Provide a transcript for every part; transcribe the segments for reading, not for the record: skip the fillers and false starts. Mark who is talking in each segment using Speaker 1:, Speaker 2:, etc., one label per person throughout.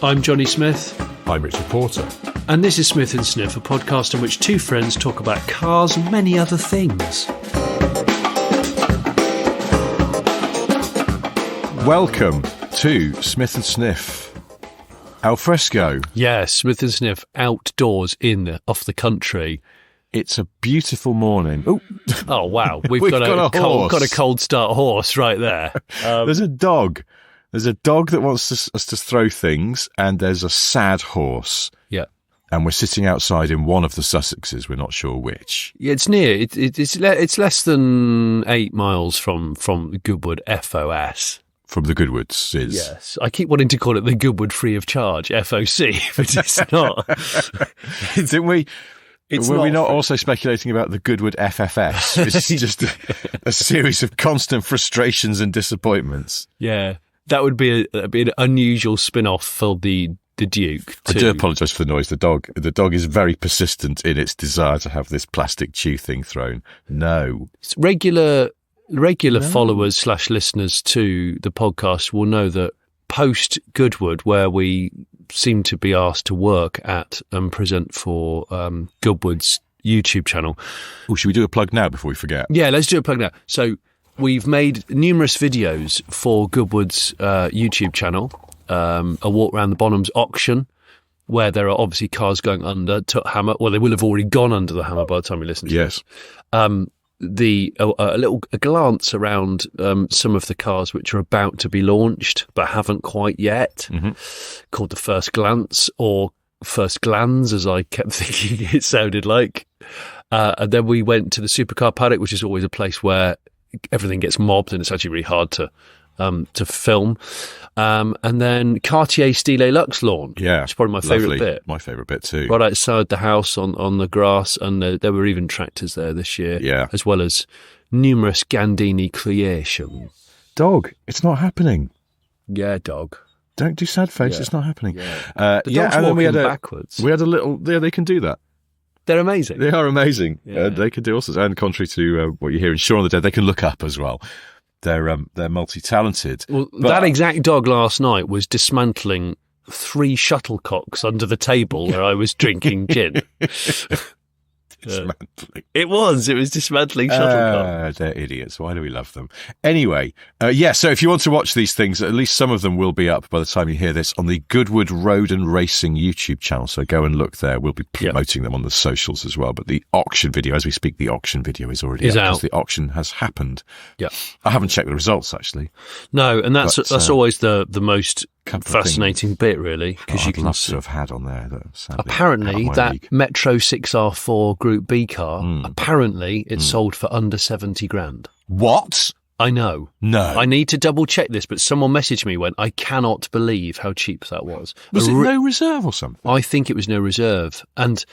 Speaker 1: I'm Johnny Smith.
Speaker 2: I'm Richard Porter.
Speaker 1: And this is Smith & Sniff, a podcast in which two friends talk about cars and many other things.
Speaker 2: Welcome to Smith & Sniff al fresco.
Speaker 1: Yeah, Smith & Sniff outdoors off the country.
Speaker 2: It's a beautiful morning.
Speaker 1: Oh wow, we've
Speaker 2: got a
Speaker 1: cold start horse right there.
Speaker 2: There's a dog. There's a dog that wants us to throw things, and there's a sad horse.
Speaker 1: Yeah.
Speaker 2: And we're sitting outside in one of the Sussexes. We're not sure which.
Speaker 1: Yeah, it's near. It's less than 8 miles from Goodwood FFS.
Speaker 2: From the Goodwoods is.
Speaker 1: Yes. I keep wanting to call it the Goodwood Free of Charge, FOC, but it's not.
Speaker 2: Didn't we? Were we not also speculating about the Goodwood FFS? It's just a series of constant frustrations and disappointments.
Speaker 1: Yeah. That would be an unusual spin-off for the Duke too.
Speaker 2: I do apologise for the noise. The dog is very persistent in its desire to have this plastic chew thing thrown. No.
Speaker 1: It's regular followers / listeners to the podcast will know that post Goodwood, where we seem to be asked to work at and present for Goodwood's YouTube channel.
Speaker 2: Oh, should we do a plug now before we forget?
Speaker 1: Yeah, let's do a plug now. So we've made numerous videos for Goodwood's YouTube channel. A walk around the Bonhams auction, where there are obviously cars going under Hammer. Well, they will have already gone under the Hammer by the time we listen to
Speaker 2: yes.
Speaker 1: this. A glance around some of the cars which are about to be launched but haven't quite yet, called the First Glance or First Glans, as I kept thinking it sounded like. And then we went to the Supercar Paddock, which is always a place where everything gets mobbed and it's actually really hard to film. And then Cartier Style Lux lawn.
Speaker 2: Yeah,
Speaker 1: it's probably my favourite bit.
Speaker 2: My favourite bit too.
Speaker 1: Right outside the house on the grass, and there were even tractors there this year.
Speaker 2: Yeah,
Speaker 1: as well as numerous Gandini creations.
Speaker 2: Dog, it's not happening.
Speaker 1: Yeah, dog.
Speaker 2: Don't do sad face. Yeah. It's not happening.
Speaker 1: Yeah,
Speaker 2: and then we had
Speaker 1: backwards.
Speaker 2: We had a little. Yeah, they can do that.
Speaker 1: They're amazing.
Speaker 2: They are amazing.
Speaker 1: Yeah.
Speaker 2: They can do all sorts. And contrary to what you hear in Shaun of the Dead, they can look up as well. They're multi-talented.
Speaker 1: Well, that exact dog last night was dismantling 3 shuttlecocks under the table where I was drinking gin.
Speaker 2: Dismantling.
Speaker 1: It was dismantling shuttlecocks.
Speaker 2: They're idiots. Why do we love them? Anyway, so if you want to watch these things, at least some of them will be up by the time you hear this on the Goodwood Road and Racing YouTube channel. So go and look there. We'll be promoting them on the socials as well. But the auction video, as we speak, the auction video is already out. Because the auction has happened.
Speaker 1: Yeah.
Speaker 2: I haven't checked the results, actually.
Speaker 1: No, and that's always the most fascinating bit, really, because you can
Speaker 2: love to have had on there.
Speaker 1: Apparently, that Metro 6R4 Group B car. Apparently, it's sold for under 70 grand.
Speaker 2: What?
Speaker 1: I know.
Speaker 2: No.
Speaker 1: I need to double check this, but someone messaged me when I cannot believe how cheap that was.
Speaker 2: Was it no reserve or something?
Speaker 1: I think it was no reserve. And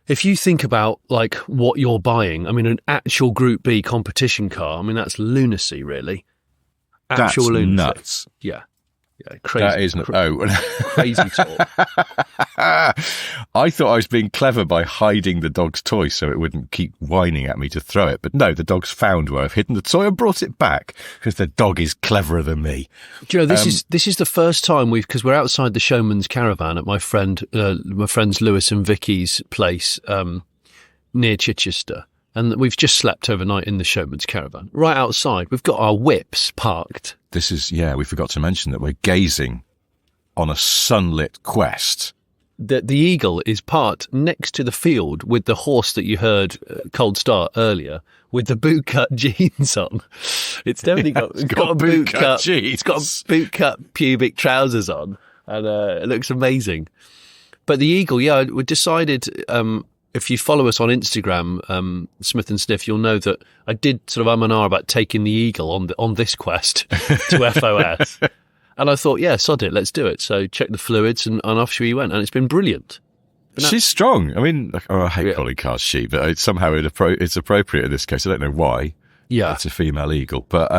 Speaker 1: if you think about like what you're buying, I mean, an actual Group B competition car, I mean, that's lunacy, really. Actual
Speaker 2: that's
Speaker 1: lunacy.
Speaker 2: Nuts.
Speaker 1: Yeah. Yeah, crazy.
Speaker 2: That isn't.
Speaker 1: Crazy talk.
Speaker 2: I thought I was being clever by hiding the dog's toy so it wouldn't keep whining at me to throw it. But no, the dog's found where I've hidden the toy and brought it back because the dog is cleverer than me.
Speaker 1: Do you know, this is the first time because we're outside the Showman's Caravan at my friends Lewis and Vicky's place near Chichester. And we've just slept overnight in the Showman's Caravan. Right outside, we've got our whips parked.
Speaker 2: This is, we forgot to mention that we're gazing on a sunlit quest.
Speaker 1: The Eagle is parked next to the field with the horse that you heard cold start earlier with the bootcut jeans on. It's definitely got a bootcut jeans. It's got bootcut pubic trousers on, and it looks amazing. But the Eagle, we decided... if you follow us on Instagram, Smith and Sniff, you'll know that I did sort of and ah about taking the Eagle on this quest to FOS. And I thought, sod it, let's do it. So check the fluids and off she went. And it's been brilliant.
Speaker 2: She's strong. I mean, I hate calling cars she, but somehow it's appropriate in this case. I don't know why.
Speaker 1: Yeah.
Speaker 2: It's a female Eagle. But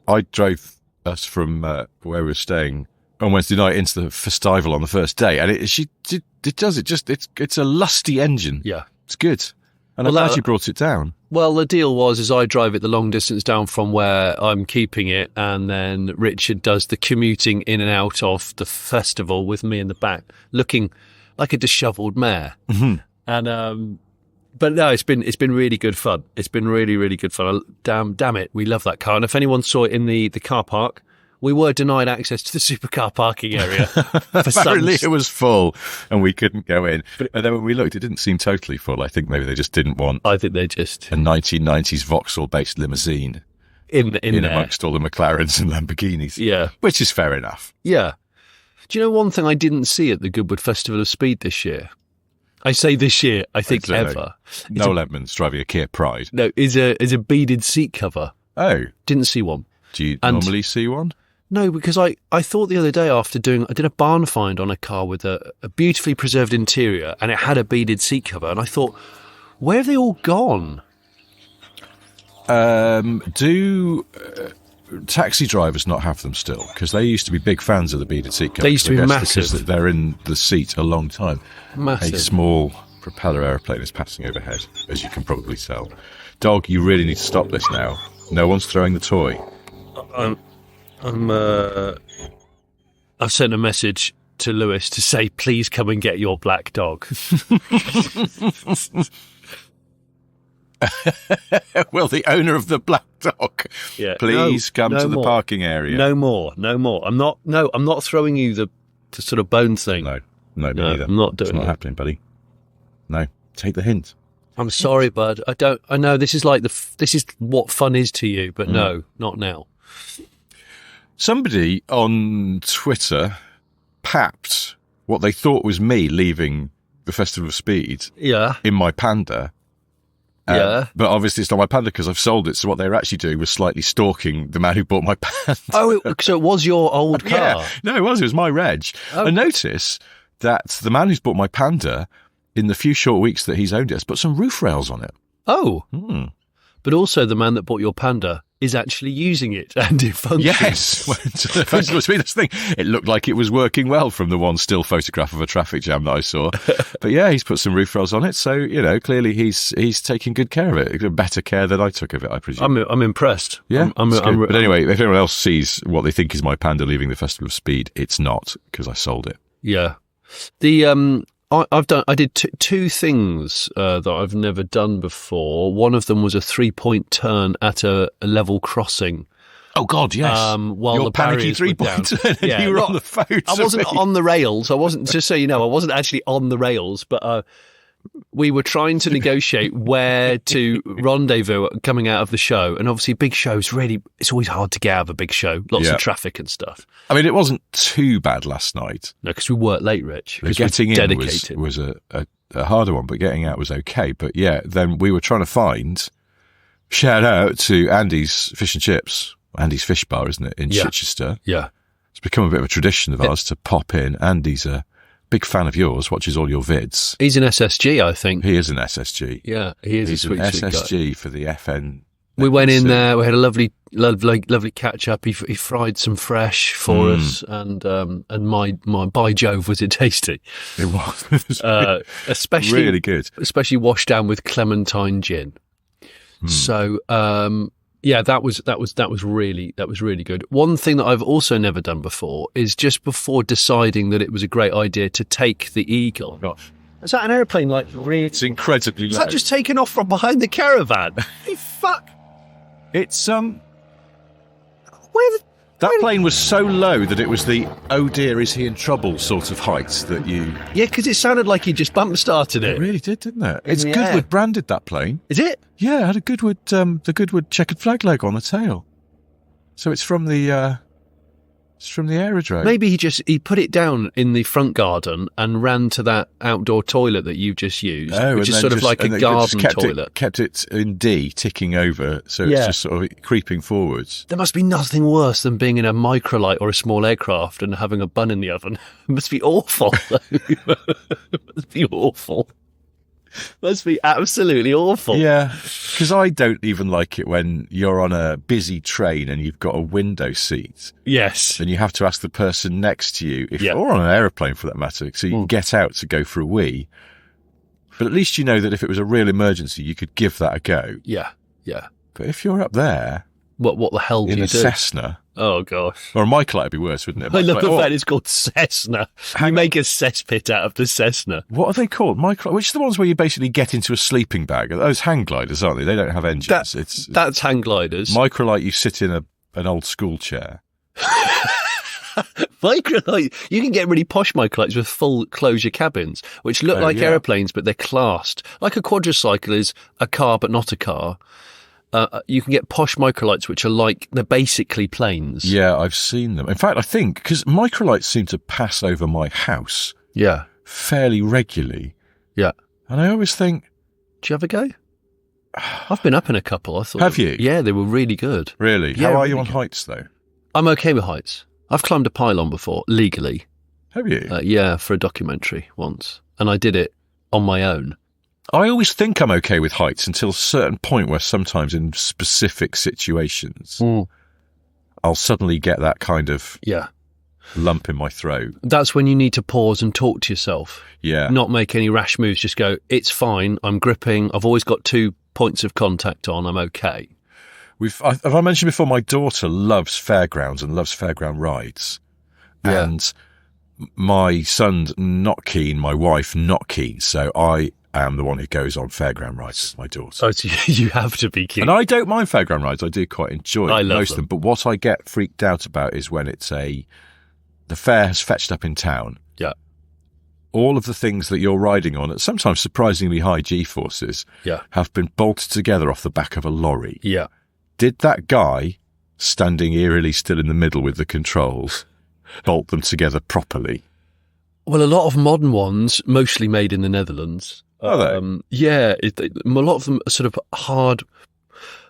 Speaker 2: I drove us from where we were staying on Wednesday night into the festival on the first day, and it's a lusty engine.
Speaker 1: Yeah,
Speaker 2: it's good. And I'm glad you brought it down.
Speaker 1: Well, the deal was I drive it the long distance down from where I'm keeping it, and then Richard does the commuting in and out of the festival with me in the back, looking like a dishevelled mare.
Speaker 2: Mm-hmm.
Speaker 1: And but no, it's been really good fun. It's been really, really good fun. Damn it, we love that car. And if anyone saw it in the car park, we were denied access to the supercar parking area.
Speaker 2: Apparently it was full and we couldn't go in. And then when we looked, it didn't seem totally full. I think maybe they just didn't want
Speaker 1: I think they just
Speaker 2: a 1990s Vauxhall-based limousine
Speaker 1: in
Speaker 2: amongst all the McLarens and Lamborghinis.
Speaker 1: Yeah.
Speaker 2: Which is fair enough.
Speaker 1: Yeah. Do you know one thing I didn't see at the Goodwood Festival of Speed this year? I say this year, I think ever.
Speaker 2: Noel Edmonds driving a Kia Pride.
Speaker 1: No, is a beaded seat cover.
Speaker 2: Oh.
Speaker 1: Didn't see one.
Speaker 2: Do you normally see one?
Speaker 1: No, because I thought the other day I did a barn find on a car with a beautifully preserved interior, and it had a beaded seat cover, and I thought, where have they all gone?
Speaker 2: Do taxi drivers not have them still? Because they used to be big fans of the beaded seat cover.
Speaker 1: They used to be massive.
Speaker 2: Because they're in the seat a long time.
Speaker 1: Massive.
Speaker 2: A small propeller aeroplane is passing overhead, as you can probably tell. Dog, you really need to stop this now. No one's throwing the toy.
Speaker 1: I've sent a message to Lewis to say, please come and get your black dog.
Speaker 2: Well, the owner of the black dog, please come to the parking area.
Speaker 1: No more. I'm not throwing you the sort of bone thing.
Speaker 2: No, me neither.
Speaker 1: I'm not doing it.
Speaker 2: It's not happening, buddy. No, take the hint.
Speaker 1: I'm sorry, bud. I know this is this is what fun is to you, but no, not now.
Speaker 2: Somebody on Twitter papped what they thought was me leaving the Festival of Speed in my Panda. But obviously it's not my Panda because I've sold it. So what they were actually doing was slightly stalking the man who bought my Panda.
Speaker 1: Oh, so it was your old car?
Speaker 2: Yeah. No, it was my reg.
Speaker 1: Oh.
Speaker 2: I notice that the man who's bought my Panda, in the few short weeks that he's owned it, has put some roof rails on it.
Speaker 1: Oh. But also the man that bought your Panda is actually using it and it functions.
Speaker 2: Yes. That's the thing. It looked like it was working well from the one still photograph of a traffic jam that I saw. But yeah, he's put some roof rails on it. So, clearly he's taking good care of it. Better care than I took of it, I presume.
Speaker 1: I'm impressed.
Speaker 2: Yeah. But anyway, if anyone else sees what they think is my Panda leaving the Festival of Speed, it's not, because I sold it.
Speaker 1: Yeah. I did two things that I've never done before. One of them was a 3-point turn at a level crossing.
Speaker 2: Oh God, yes.
Speaker 1: While
Speaker 2: your
Speaker 1: the
Speaker 2: panicky
Speaker 1: barriers were down.
Speaker 2: 3-point turn, and you were on the phone.
Speaker 1: I wasn't on the rails. I wasn't. Just so you know, I wasn't actually on the rails, but we were trying to negotiate where to rendezvous coming out of the show. And obviously, big shows it's always hard to get out of a big show. Lots of traffic and stuff.
Speaker 2: I mean, it wasn't too bad last night.
Speaker 1: No, because we worked late, Rich.
Speaker 2: Getting in was a harder one, but getting out was okay. But yeah, then we were trying to find, shout out to Andy's Fish and Chips, Andy's Fish Bar, isn't it, in Chichester?
Speaker 1: Yeah.
Speaker 2: It's become a bit of a tradition of ours to pop in. Andy's a big fan of yours, watches all your vids.
Speaker 1: He's an SSG, I think.
Speaker 2: He is an SSG.
Speaker 1: Yeah, he's a sweet
Speaker 2: SSG
Speaker 1: guy.
Speaker 2: For the FN.
Speaker 1: We went in there. We had a lovely catch up. He fried some fresh for us, and my by Jove, was it tasty?
Speaker 2: It was.
Speaker 1: Especially
Speaker 2: really good.
Speaker 1: Especially washed down with clementine gin. So that was really good. One thing that I've also never done before is just before deciding that it was a great idea to take the Eagle.
Speaker 2: Gosh.
Speaker 1: Is that an airplane like really?
Speaker 2: It's incredibly low.
Speaker 1: Is that just taken off from behind the caravan? Hey, fuck.
Speaker 2: It's that plane was so low that it was the "oh dear, is he in trouble" sort of height that you.
Speaker 1: Yeah, because it sounded like he just bump started it.
Speaker 2: It really did, didn't it? It's Goodwood branded, that plane.
Speaker 1: Is it?
Speaker 2: Yeah, it had a Goodwood, the Goodwood checkered flag logo on the tail. So it's from the aerodrome.
Speaker 1: Maybe he put it down in the front garden and ran to that outdoor toilet that you just used, which is sort of like a garden toilet.
Speaker 2: Kept it in D, ticking over, so it's just sort of creeping forwards.
Speaker 1: There must be nothing worse than being in a microlight or a small aircraft and having a bun in the oven. It must be awful. It must be awful. Must be absolutely awful.
Speaker 2: Yeah, because I don't even like it when you're on a busy train and you've got a window seat.
Speaker 1: Yes.
Speaker 2: And you have to ask the person next to you, or on an aeroplane for that matter, so you can get out to go for a wee. But at least you know that if it was a real emergency, you could give that a go.
Speaker 1: Yeah, yeah.
Speaker 2: But if you're up there...
Speaker 1: What the hell do you do?
Speaker 2: In a Cessna...
Speaker 1: Oh, gosh.
Speaker 2: Or a Microlite would be worse, wouldn't it?
Speaker 1: I love the fact it's called Cessna. You make a cesspit out of the Cessna.
Speaker 2: What are they called? Microlite? Which are the ones where you basically get into a sleeping bag? Those hang gliders, aren't they? They don't have engines.
Speaker 1: That's hang gliders.
Speaker 2: Microlite, you sit in an old school chair.
Speaker 1: Microlite, you can get really posh microlites with full closure cabins, which look like aeroplanes, but they're classed. Like a quadricycle is a car, but not a car. You can get posh microlights, which are they're basically planes.
Speaker 2: Yeah, I've seen them. In fact, I think, because microlights seem to pass over my house fairly regularly.
Speaker 1: Yeah.
Speaker 2: And I always think...
Speaker 1: Do you have a go? I've been up in a couple. I thought.
Speaker 2: Have you?
Speaker 1: Yeah, they were really good.
Speaker 2: Really?
Speaker 1: Yeah,
Speaker 2: how are you on heights, though?
Speaker 1: I'm okay with heights. I've climbed a pylon before, legally.
Speaker 2: Have you?
Speaker 1: Yeah, for a documentary once. And I did it on my own.
Speaker 2: I always think I'm okay with heights until a certain point where sometimes in specific situations, I'll suddenly get that kind of lump in my throat.
Speaker 1: That's when you need to pause and talk to yourself.
Speaker 2: Yeah.
Speaker 1: Not make any rash moves. Just go, it's fine. I'm gripping. I've always got 2 points of contact on. I'm okay.
Speaker 2: Have I mentioned before, my daughter loves fairgrounds and loves fairground rides.
Speaker 1: Yeah.
Speaker 2: And my son's not keen, my wife not keen. So I am the one who goes on fairground rides with my daughter.
Speaker 1: Oh, so you have to be keen.
Speaker 2: And I don't mind fairground rides. I do quite enjoy most of them. But what I get freaked out about is when it's the fair has fetched up in town.
Speaker 1: Yeah.
Speaker 2: All of the things that you're riding on at sometimes surprisingly high G-forces have been bolted together off the back of a lorry.
Speaker 1: Yeah.
Speaker 2: Did that guy, standing eerily still in the middle with the controls, bolt them together properly?
Speaker 1: Well, a lot of modern ones, mostly made in the Netherlands.
Speaker 2: Are they?
Speaker 1: Yeah, a lot of them are sort of hard.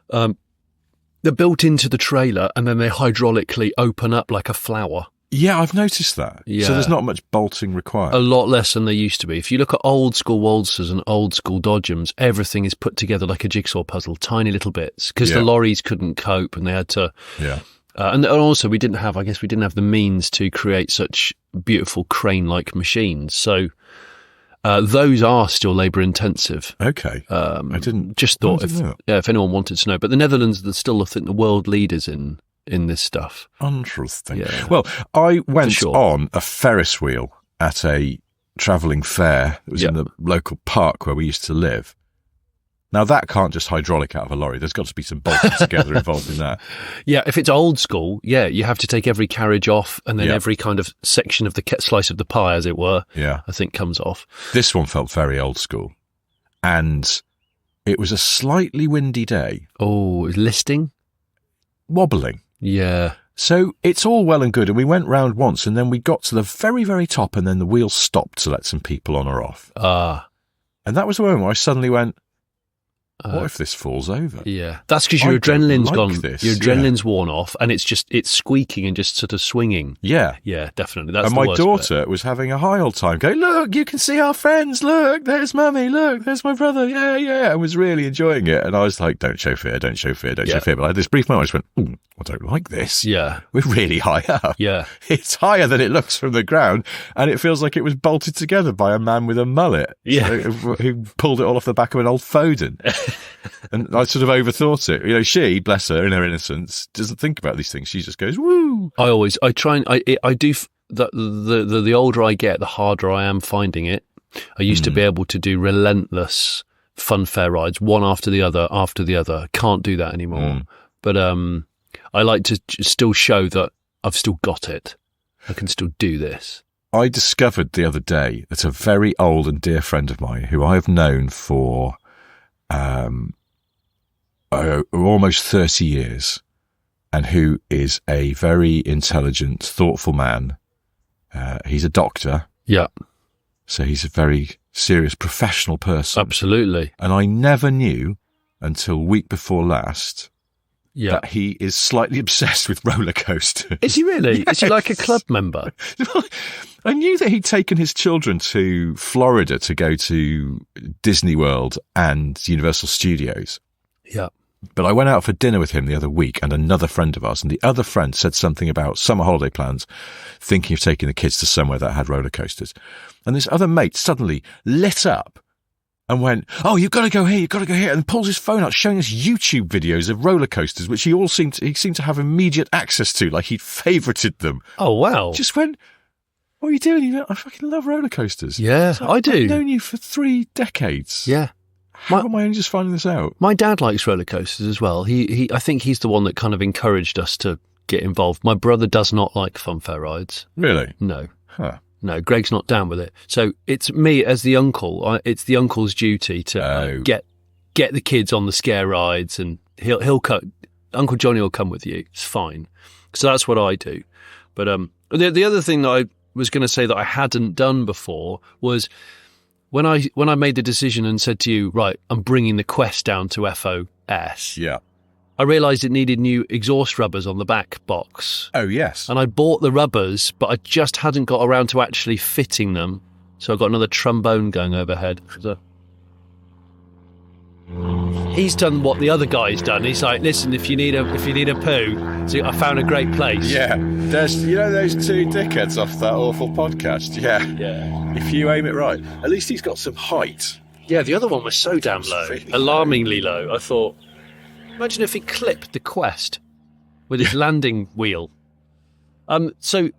Speaker 1: They're built into the trailer and then they hydraulically open up like a flower.
Speaker 2: Yeah, I've noticed that.
Speaker 1: Yeah.
Speaker 2: So there's not much bolting required.
Speaker 1: A lot less than there used to be. If you look at old school Waltzers and old school Dodgems, everything is put together like a jigsaw puzzle, tiny little bits, because the lorries couldn't cope and they had to...
Speaker 2: Yeah.
Speaker 1: And also we didn't have the means to create such beautiful crane-like machines. So those are still labour intensive.
Speaker 2: Okay. I didn't...
Speaker 1: Just thought if anyone wanted to know. But the Netherlands are still, I think, the world leaders in this stuff.
Speaker 2: Interesting.
Speaker 1: Yeah.
Speaker 2: Well, I went on a Ferris wheel at a travelling fair that was in the local park where we used to live. Now, that can't just hydraulic out of a lorry. There's got to be some bolting together involved in that.
Speaker 1: Yeah, if it's old school, you have to take every carriage off and then every kind of section of the slice of the pie, as it were, I think comes off.
Speaker 2: This one felt very old school. And it was a slightly windy day.
Speaker 1: Oh, it was listing?
Speaker 2: Wobbling.
Speaker 1: Yeah.
Speaker 2: So it's all well and good. And we went round once and then we got to the very, very top and then the wheel stopped to let some people on or off. And that was the moment where I suddenly went, what if this falls over?
Speaker 1: Yeah. That's because your adrenaline's gone. Your adrenaline's worn off and it's squeaking and just sort of swinging.
Speaker 2: Yeah.
Speaker 1: Yeah, definitely. That's
Speaker 2: and my daughter was having a high old time going, look, you can see our friends. Look, there's mummy. Look, there's my brother. Yeah, yeah. And was really enjoying it. And I was like, don't show fear, don't show fear, don't show fear. But I had this brief moment, I just went, I don't like this.
Speaker 1: Yeah.
Speaker 2: We're really high up.
Speaker 1: Yeah.
Speaker 2: It's higher than it looks from the ground. And it feels like it was bolted together by a man with a mullet.
Speaker 1: Yeah.
Speaker 2: Who pulled it all off the back of an old Foden. And I sort of overthought it. You know, she, bless her, in her innocence, doesn't think about these things. She just goes, woo.
Speaker 1: I try and I do. The older I get, the harder I am finding it. I used to be able to do relentless funfair rides, one after the other. Can't do that anymore. But I like to still show that I've still got it. I can still do this.
Speaker 2: I discovered the other day that a very old and dear friend of mine, who I have known for almost 30 years, and who is a very intelligent, thoughtful man. He's a doctor.
Speaker 1: Yeah.
Speaker 2: So he's a very serious professional person.
Speaker 1: Absolutely.
Speaker 2: And I never knew until week before last that he is slightly obsessed with roller coasters.
Speaker 1: Is he really?
Speaker 2: Yes.
Speaker 1: Is he like a club member?
Speaker 2: I knew that he'd taken his children to Florida to go to Disney World and Universal Studios.
Speaker 1: Yeah.
Speaker 2: But I went out for dinner with him the other week and another friend of ours, and the other friend said something about summer holiday plans, thinking of taking the kids to somewhere that had roller coasters. And this other mate suddenly lit up and went, "Oh, you've got to go here, you've got to go here," and pulls his phone out, showing us YouTube videos of roller coasters, which he seemed to have immediate access to, like he'd favorited them.
Speaker 1: Oh, wow.
Speaker 2: Just went, "What are you doing?" He went, "I fucking love roller coasters."
Speaker 1: Yeah,
Speaker 2: like,
Speaker 1: I do.
Speaker 2: I've known you for 3 decades.
Speaker 1: Yeah.
Speaker 2: How am I only just finding this out?
Speaker 1: My dad likes roller coasters as well. I think he's the one that kind of encouraged us to get involved. My brother does not like funfair rides.
Speaker 2: Really?
Speaker 1: No.
Speaker 2: Huh.
Speaker 1: No, Greg's not down with it. So it's me as the uncle. It's the uncle's duty to get the kids on the scare rides, and he'll cut. Uncle Johnny will come with you. It's fine. So that's what I do. But the other thing that I was going to say that I hadn't done before was when I made the decision and said to you, right, I'm bringing the Quest down to FOS.
Speaker 2: Yeah.
Speaker 1: I realised it needed new exhaust rubbers on the back box.
Speaker 2: Oh, yes.
Speaker 1: And I bought the rubbers, but I just hadn't got around to actually fitting them. So I got another trombone going overhead. So he's done what the other guy's done. He's like, listen, if you need a poo, so I found a great place.
Speaker 2: Yeah. There's, those 2 dickheads off that awful podcast. Yeah.
Speaker 1: Yeah.
Speaker 2: If you aim it right. At least he's got some height.
Speaker 1: Yeah, the other one was so damn low.
Speaker 2: Really
Speaker 1: alarmingly low. I thought, imagine if he clipped the Quest with his landing wheel. So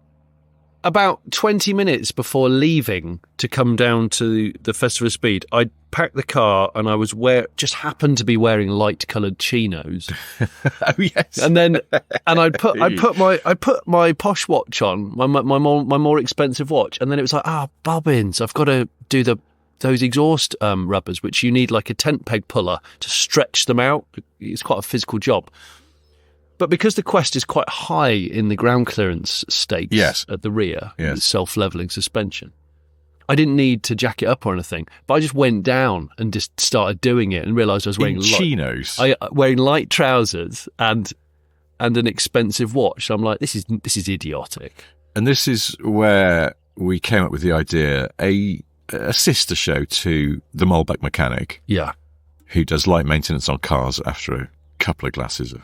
Speaker 1: about 20 minutes before leaving to come down to the Festival of Speed, I packed the car and I was just happened to be wearing light-coloured chinos.
Speaker 2: Oh yes.
Speaker 1: And then I put my posh watch on, my more expensive watch, and then it was like, bobbins, I've got to do those exhaust rubbers, which you need like a tent peg puller to stretch them out. It's quite a physical job. But because the Quest is quite high in the ground clearance stakes at the rear, with self-leveling suspension, I didn't need to jack it up or anything. But I just went down and just started doing it and realised I was wearing
Speaker 2: chinos.
Speaker 1: Wearing light trousers and an expensive watch. So I'm like, this is idiotic.
Speaker 2: And this is where we came up with the idea, a sister show to the Malbec mechanic.
Speaker 1: Yeah.
Speaker 2: Who does light maintenance on cars after a couple of glasses of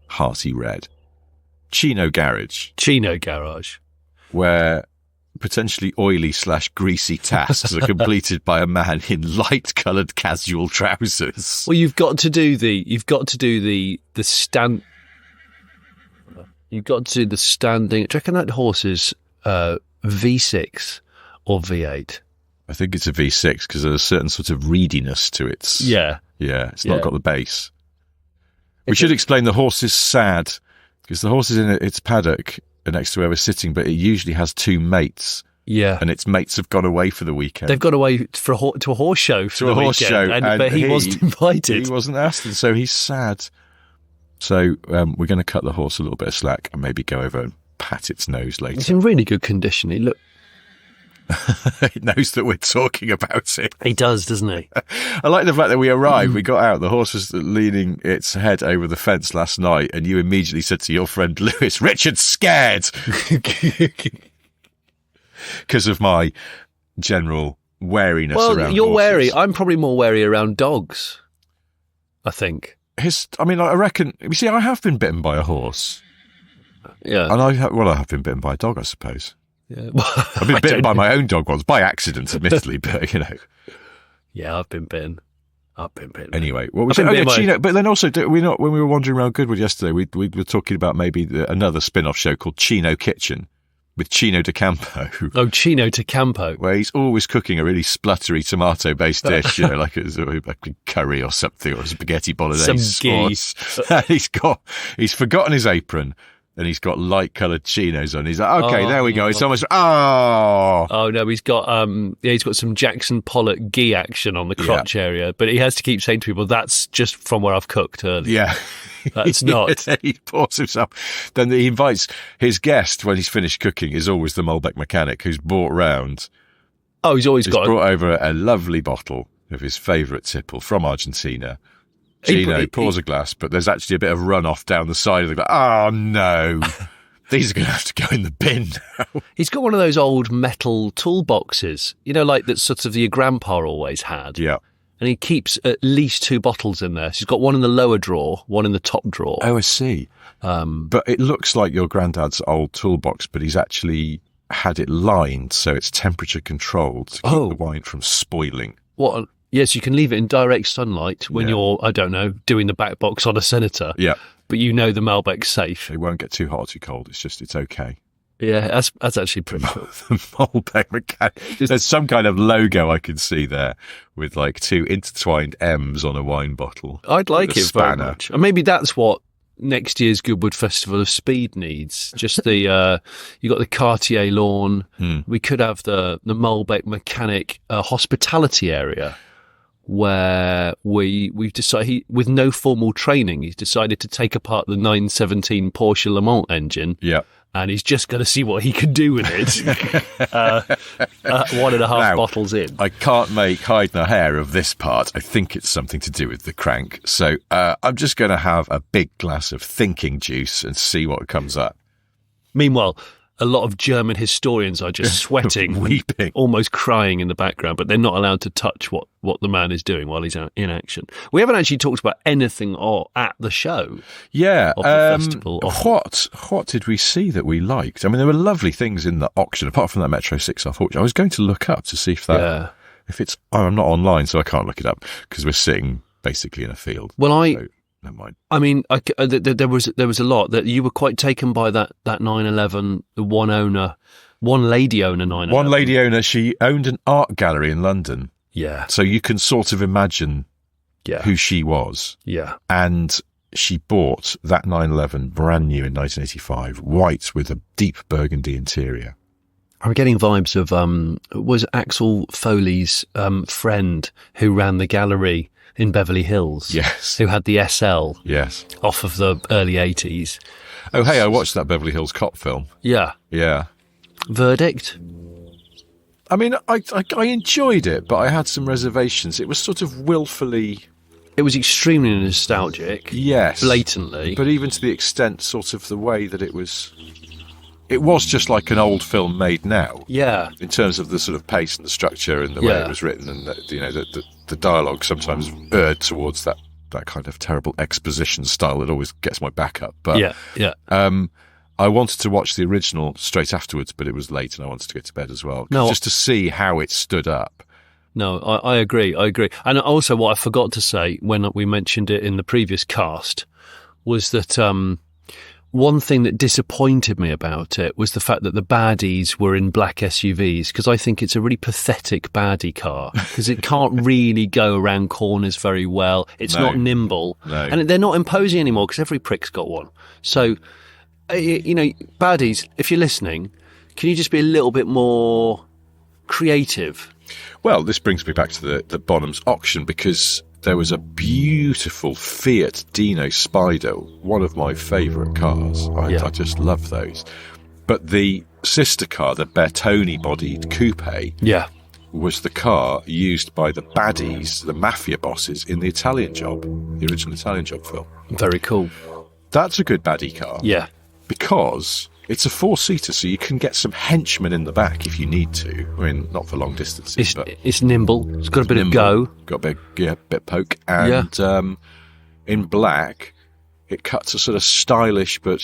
Speaker 2: hearty red. Chino Garage. Where potentially oily/greasy tasks are completed by a man in light-coloured casual trousers.
Speaker 1: Well, you've got to do the standing. Do you reckon that horse is V6 or V8?
Speaker 2: I think it's a V6 because there's a certain sort of reediness to it.
Speaker 1: Yeah.
Speaker 2: Yeah, it's not got the bass. We should explain the horse is sad because the horse is in its paddock next to where we're sitting, but it usually has 2 mates.
Speaker 1: Yeah.
Speaker 2: And its mates have gone away for the weekend.
Speaker 1: They've gone away to a horse show for the weekend. But he wasn't invited.
Speaker 2: He wasn't asked, and so he's sad. So we're going to cut the horse a little bit of slack and maybe go over and pat its nose later.
Speaker 1: It's in really good condition.
Speaker 2: It knows that we're talking about it.
Speaker 1: He does, doesn't he?
Speaker 2: I like the fact that we arrived, we got out, the horse was leaning its head over the fence last night, and you immediately said to your friend Lewis, "Richard's scared!" Because of my general wariness around horses.
Speaker 1: You're wary. I'm probably more wary around dogs, I think.
Speaker 2: I reckon, you see, I have been bitten by a horse.
Speaker 1: Yeah.
Speaker 2: And I have been bitten by a dog, I suppose.
Speaker 1: Yeah.
Speaker 2: I've been bitten by my own dog once, by accident, admittedly, but,
Speaker 1: Yeah, I've been bitten.
Speaker 2: Anyway, what was Chino? But then also, when we were wandering around Goodwood yesterday, we were talking about maybe another spin-off show called Chino Kitchen with Chino de Campo.
Speaker 1: Oh, Chino de Campo.
Speaker 2: Where he's always cooking a really spluttery tomato-based dish, like a curry or something, or a spaghetti bolognese sauce. He's forgotten his apron. And he's got light-coloured chinos on. He's like, okay, there we go. It's almost,
Speaker 1: Oh, no, he's got some Jackson Pollock ghee action on the crotch area. But he has to keep saying to people, that's just from where I've cooked earlier.
Speaker 2: Yeah.
Speaker 1: That's not.
Speaker 2: He pours himself. Then he invites his guest, when he's finished cooking, is always the Malbec mechanic, who's brought round.
Speaker 1: Oh, he's brought
Speaker 2: over a lovely bottle of his favourite tipple from Argentina. Chino pours a glass, but there's actually a bit of runoff down the side of the glass. Oh, no. These are going to have to go in the bin now.
Speaker 1: He's got one of those old metal toolboxes, like that sort of your grandpa always had.
Speaker 2: Yeah.
Speaker 1: And he keeps at least 2 bottles in there. So he's got one in the lower drawer, one in the top drawer.
Speaker 2: Oh, I see. But it looks like your granddad's old toolbox, but he's actually had it lined so it's temperature controlled to keep the wine from spoiling.
Speaker 1: What Yes, you can leave it in direct sunlight when you're, I don't know, doing the back box on a Senator.
Speaker 2: Yeah.
Speaker 1: But you know the Malbec's safe.
Speaker 2: It won't get too hot or too cold. It's okay.
Speaker 1: Yeah, that's actually pretty cool.
Speaker 2: The Malbec mechanic. There's some kind of logo I can see there with like 2 intertwined M's on a wine bottle.
Speaker 1: I'd like it very much. And maybe that's what next year's Goodwood Festival of Speed needs. Just the you got the Cartier lawn. We could have the Malbec mechanic hospitality area, where we've decided, with no formal training, he's decided to take apart the 917 Porsche Le Mans engine.
Speaker 2: Yeah.
Speaker 1: And he's just going to see what he can do with it. 1.5 bottles in.
Speaker 2: I can't make hide nor hair of this part. I think it's something to do with the crank. So I'm just going to have a big glass of thinking juice and see what comes up.
Speaker 1: Meanwhile, a lot of German historians are just sweating,
Speaker 2: weeping,
Speaker 1: almost crying in the background, but they're not allowed to touch what the man is doing while he's in action. We haven't actually talked about anything at the show.
Speaker 2: Yeah.
Speaker 1: Of the festival.
Speaker 2: What did we see that we liked? I mean, there were lovely things in the auction, apart from that Metro 6R, which I was going to look up to see if it's... Oh, I'm not online, so I can't look it up, because we're sitting basically in a field.
Speaker 1: Well,
Speaker 2: so, never mind.
Speaker 1: I mean, there was a lot that you were quite taken by that 911, the one lady owner 911.
Speaker 2: One lady owner, she owned an art gallery in London.
Speaker 1: Yeah.
Speaker 2: So you can sort of imagine who she was.
Speaker 1: Yeah.
Speaker 2: And she bought that 911 brand new in 1985, white with a deep burgundy interior.
Speaker 1: I'm getting vibes of was Axel Foley's friend who ran the gallery in Beverly Hills.
Speaker 2: Yes.
Speaker 1: Who had the SL.
Speaker 2: Yes.
Speaker 1: Off of the early 80s.
Speaker 2: Oh, hey, I watched that Beverly Hills Cop film.
Speaker 1: Yeah.
Speaker 2: Yeah.
Speaker 1: Verdict?
Speaker 2: I mean, I enjoyed it, but I had some reservations. It was sort of willfully...
Speaker 1: It was extremely nostalgic.
Speaker 2: Yes.
Speaker 1: Blatantly.
Speaker 2: But even to the extent, sort of the way that it was... It was just like an old film made now.
Speaker 1: Yeah.
Speaker 2: In terms of the sort of pace and the structure and the way it was written, and the dialogue sometimes erred towards that kind of terrible exposition style that always gets my back up. But
Speaker 1: yeah.
Speaker 2: I wanted to watch the original straight afterwards, but it was late and I wanted to go to bed as well. Just to see how it stood up.
Speaker 1: No, I agree. And also what I forgot to say when we mentioned it in the previous cast was that one thing that disappointed me about it was the fact that the baddies were in black SUVs, because I think it's a really pathetic baddie car, because it can't really go around corners very well. It's not nimble.
Speaker 2: No.
Speaker 1: And they're not imposing anymore because every prick's got one. So, baddies, if you're listening, can you just be a little bit more creative?
Speaker 2: Well, this brings me back to the Bonhams auction, because there was a beautiful Fiat Dino Spider, one of my favourite cars. I just love those. But the sister car, the Bertoni-bodied coupe, was the car used by the baddies, the mafia bosses, in the Italian Job, the original Italian Job film.
Speaker 1: Very cool.
Speaker 2: That's a good baddie car.
Speaker 1: Yeah.
Speaker 2: Because it's a 4-seater, so you can get some henchmen in the back if you need to. I mean, not for long distances, but
Speaker 1: it's nimble. It's got a bit of go.
Speaker 2: Got a bit of poke. And in black, it cuts a sort of stylish, but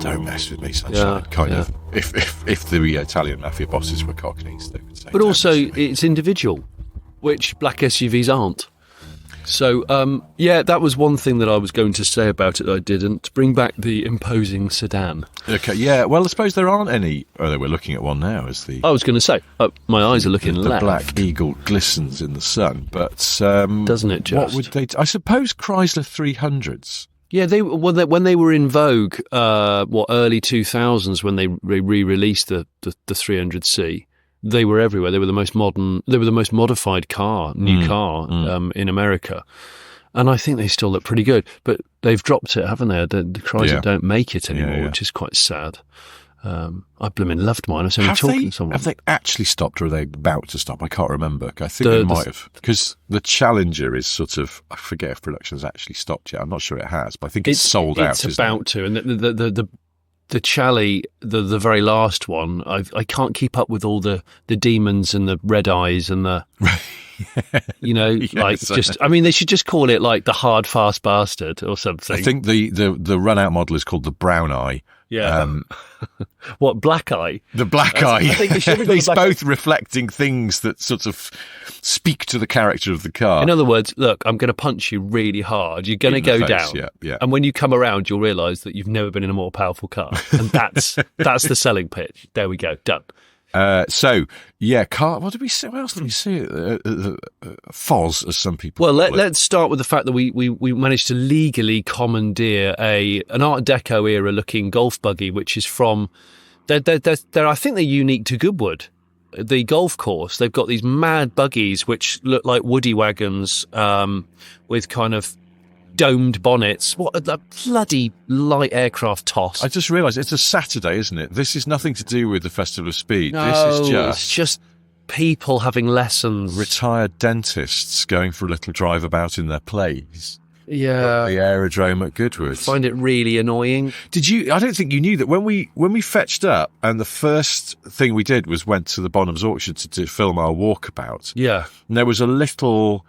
Speaker 2: don't mess with me, sunshine, kind of. If the Italian mafia bosses were Cockneys, they would say.
Speaker 1: But also, it's individual, which black SUVs aren't. So, that was one thing that I was going to say about it that I didn't. Bring back the imposing sedan.
Speaker 2: Okay, yeah. Well, I suppose there aren't any... Oh, we're looking at one now as the...
Speaker 1: I was going to say, my eyes are looking left.
Speaker 2: The black Eagle glistens in the sun, but...
Speaker 1: doesn't it just?
Speaker 2: What would they... I suppose Chrysler 300s.
Speaker 1: Yeah, when they were in vogue, early 2000s, when they re-released the 300C, they were everywhere. They were the most modern. They were the most modified car in America, and I think they still look pretty good. But they've dropped it, haven't they? The Chrysler don't make it anymore, which is quite sad. I blooming loved mine. I was only talking to someone.
Speaker 2: Have they actually stopped, or are they about to stop? I can't remember. I think they might have, because the Challenger is sort of... I forget if production has actually stopped yet. I'm not sure it has, but I think it's sold out.
Speaker 1: It's about to, and the Chally, the very last one, I can't keep up with all the demons and the red eyes and the, I mean, they should just call it like the hard, fast bastard or something.
Speaker 2: I think the run out model is called the Brown Eye,
Speaker 1: Yeah. What, black eye?
Speaker 2: The black eye.
Speaker 1: I think we should have got
Speaker 2: These
Speaker 1: the black
Speaker 2: both reflecting things that sort of speak to the character of the car.
Speaker 1: In other words, look, I'm going to punch you really hard. You're going to go down.
Speaker 2: Yeah.
Speaker 1: And when you come around, you'll realise that you've never been in a more powerful car. And that's the selling pitch. There we go. Done.
Speaker 2: Car. What did we see? What else did we see? Foz, as some people.
Speaker 1: Well,
Speaker 2: call it.
Speaker 1: let's start with the fact that we managed to legally commandeer an Art Deco era looking golf buggy, which is from. They're I think they're unique to Goodwood, the golf course. They've got these mad buggies which look like woody wagons with kind of domed bonnets. What a bloody light aircraft toss.
Speaker 2: I just realised it's a Saturday, isn't it? This is nothing to do with the Festival of Speed.
Speaker 1: No,
Speaker 2: this is
Speaker 1: it's just people having lessons.
Speaker 2: Retired dentists going for a little drive about in their plays.
Speaker 1: Yeah.
Speaker 2: The aerodrome at Goodwood.
Speaker 1: Find it really annoying.
Speaker 2: I don't think you knew that when we fetched up, and the first thing we did was went to the Bonham's auction to film our walkabout.
Speaker 1: Yeah.
Speaker 2: And there was a little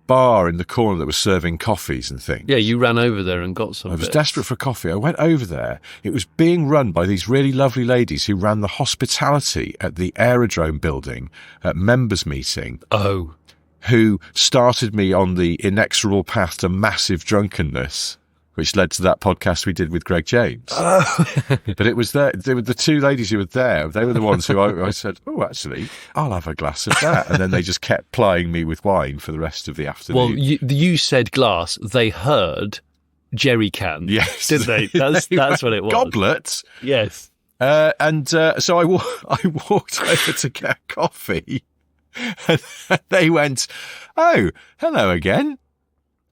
Speaker 2: bar in the corner that was serving coffees and things.
Speaker 1: Yeah, you ran over there and got some.
Speaker 2: I was desperate for coffee. I went over there. It was being run by these really lovely ladies who ran the hospitality at the aerodrome building at members meeting.
Speaker 1: Oh.
Speaker 2: Who started me on the inexorable path to massive drunkenness, which led to that podcast we did with Greg James.
Speaker 1: Oh.
Speaker 2: But it was they were the two ladies who were there. They were the ones who I said, oh, actually, I'll have a glass of that. And then they just kept plying me with wine for the rest of the afternoon.
Speaker 1: Well, you said glass. They heard jerry can.
Speaker 2: Yes.
Speaker 1: Did they? That's what it was.
Speaker 2: Goblets.
Speaker 1: Yes.
Speaker 2: So I walked over to get coffee. And they went, oh, hello again.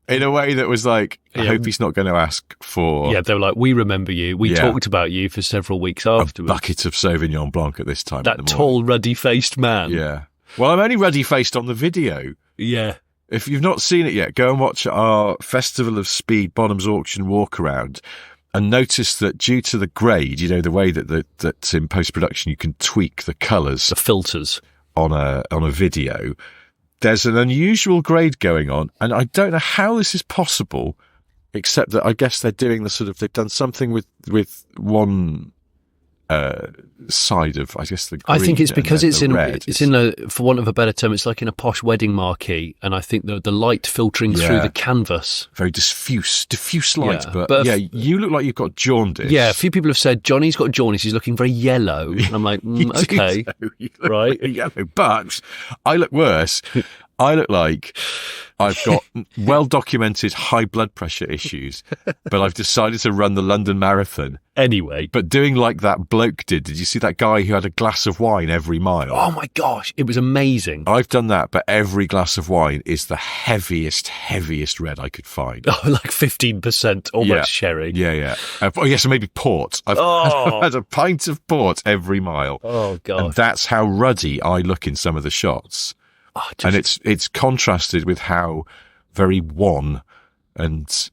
Speaker 2: In a way that was like, I hope he's not going to ask for...
Speaker 1: Yeah, they were like, we remember you. We talked about you for several weeks afterwards.
Speaker 2: A bucket of Sauvignon Blanc at this time.
Speaker 1: That tall, ruddy-faced man.
Speaker 2: Yeah. Well, I'm only ruddy-faced on the video.
Speaker 1: Yeah.
Speaker 2: If you've not seen it yet, go and watch our Festival of Speed Bonham's Auction walk-around and notice that due to the grade, you know, the way that in post-production you can tweak the colours...
Speaker 1: The filters.
Speaker 2: On a video... There's an unusual grade going on, and I don't know how this is possible, except that I guess they're doing they've done something with one side of, I guess, the green.
Speaker 1: I think it's because it's in
Speaker 2: a,
Speaker 1: for want of a better term, it's like in a posh wedding marquee, and I think the light filtering through the canvas.
Speaker 2: Very diffuse light, but you look like you've got jaundice.
Speaker 1: Yeah, a few people have said, Johnny's got jaundice, he's looking very yellow. And I'm like, okay, right.
Speaker 2: Yellow, but I look worse. I look like I've got well-documented high blood pressure issues, but I've decided to run the London Marathon.
Speaker 1: Anyway.
Speaker 2: But doing like that bloke did you see that guy who had a glass of wine every mile?
Speaker 1: Oh my gosh, it was amazing.
Speaker 2: I've done that, but every glass of wine is the heaviest red I could find.
Speaker 1: Oh, like 15%, almost sherry.
Speaker 2: Yeah. So maybe port. I've had a pint of port every mile.
Speaker 1: Oh, God.
Speaker 2: And that's how ruddy I look in some of the shots.
Speaker 1: Oh,
Speaker 2: and it's contrasted with how very wan and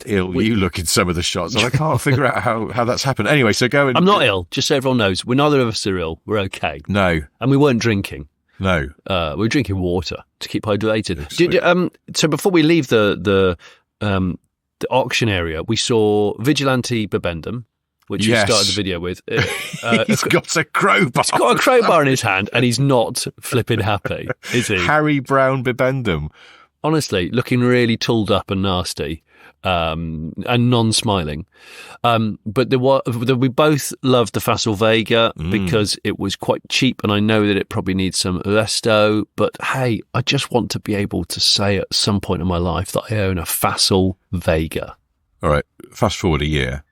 Speaker 2: ill you look in some of the shots. And I can't figure out how that's happened. Anyway, so go and...
Speaker 1: I'm not ill, just so everyone knows. Neither of us are ill. We're okay.
Speaker 2: No.
Speaker 1: And we weren't drinking.
Speaker 2: No.
Speaker 1: We were drinking water to keep hydrated. So before we leave the auction area, we saw Vigilante Bibendum, which you started the video with.
Speaker 2: He's got a crowbar.
Speaker 1: He's got a crowbar in his hand, and he's not flipping happy, is he?
Speaker 2: Harry Brown Bibendum.
Speaker 1: Honestly, looking really tooled up and nasty, and non-smiling. But we both loved the Facile Vega because it was quite cheap, and I know that it probably needs some resto. But hey, I just want to be able to say at some point in my life that I own a Facile Vega.
Speaker 2: All right, fast forward a year.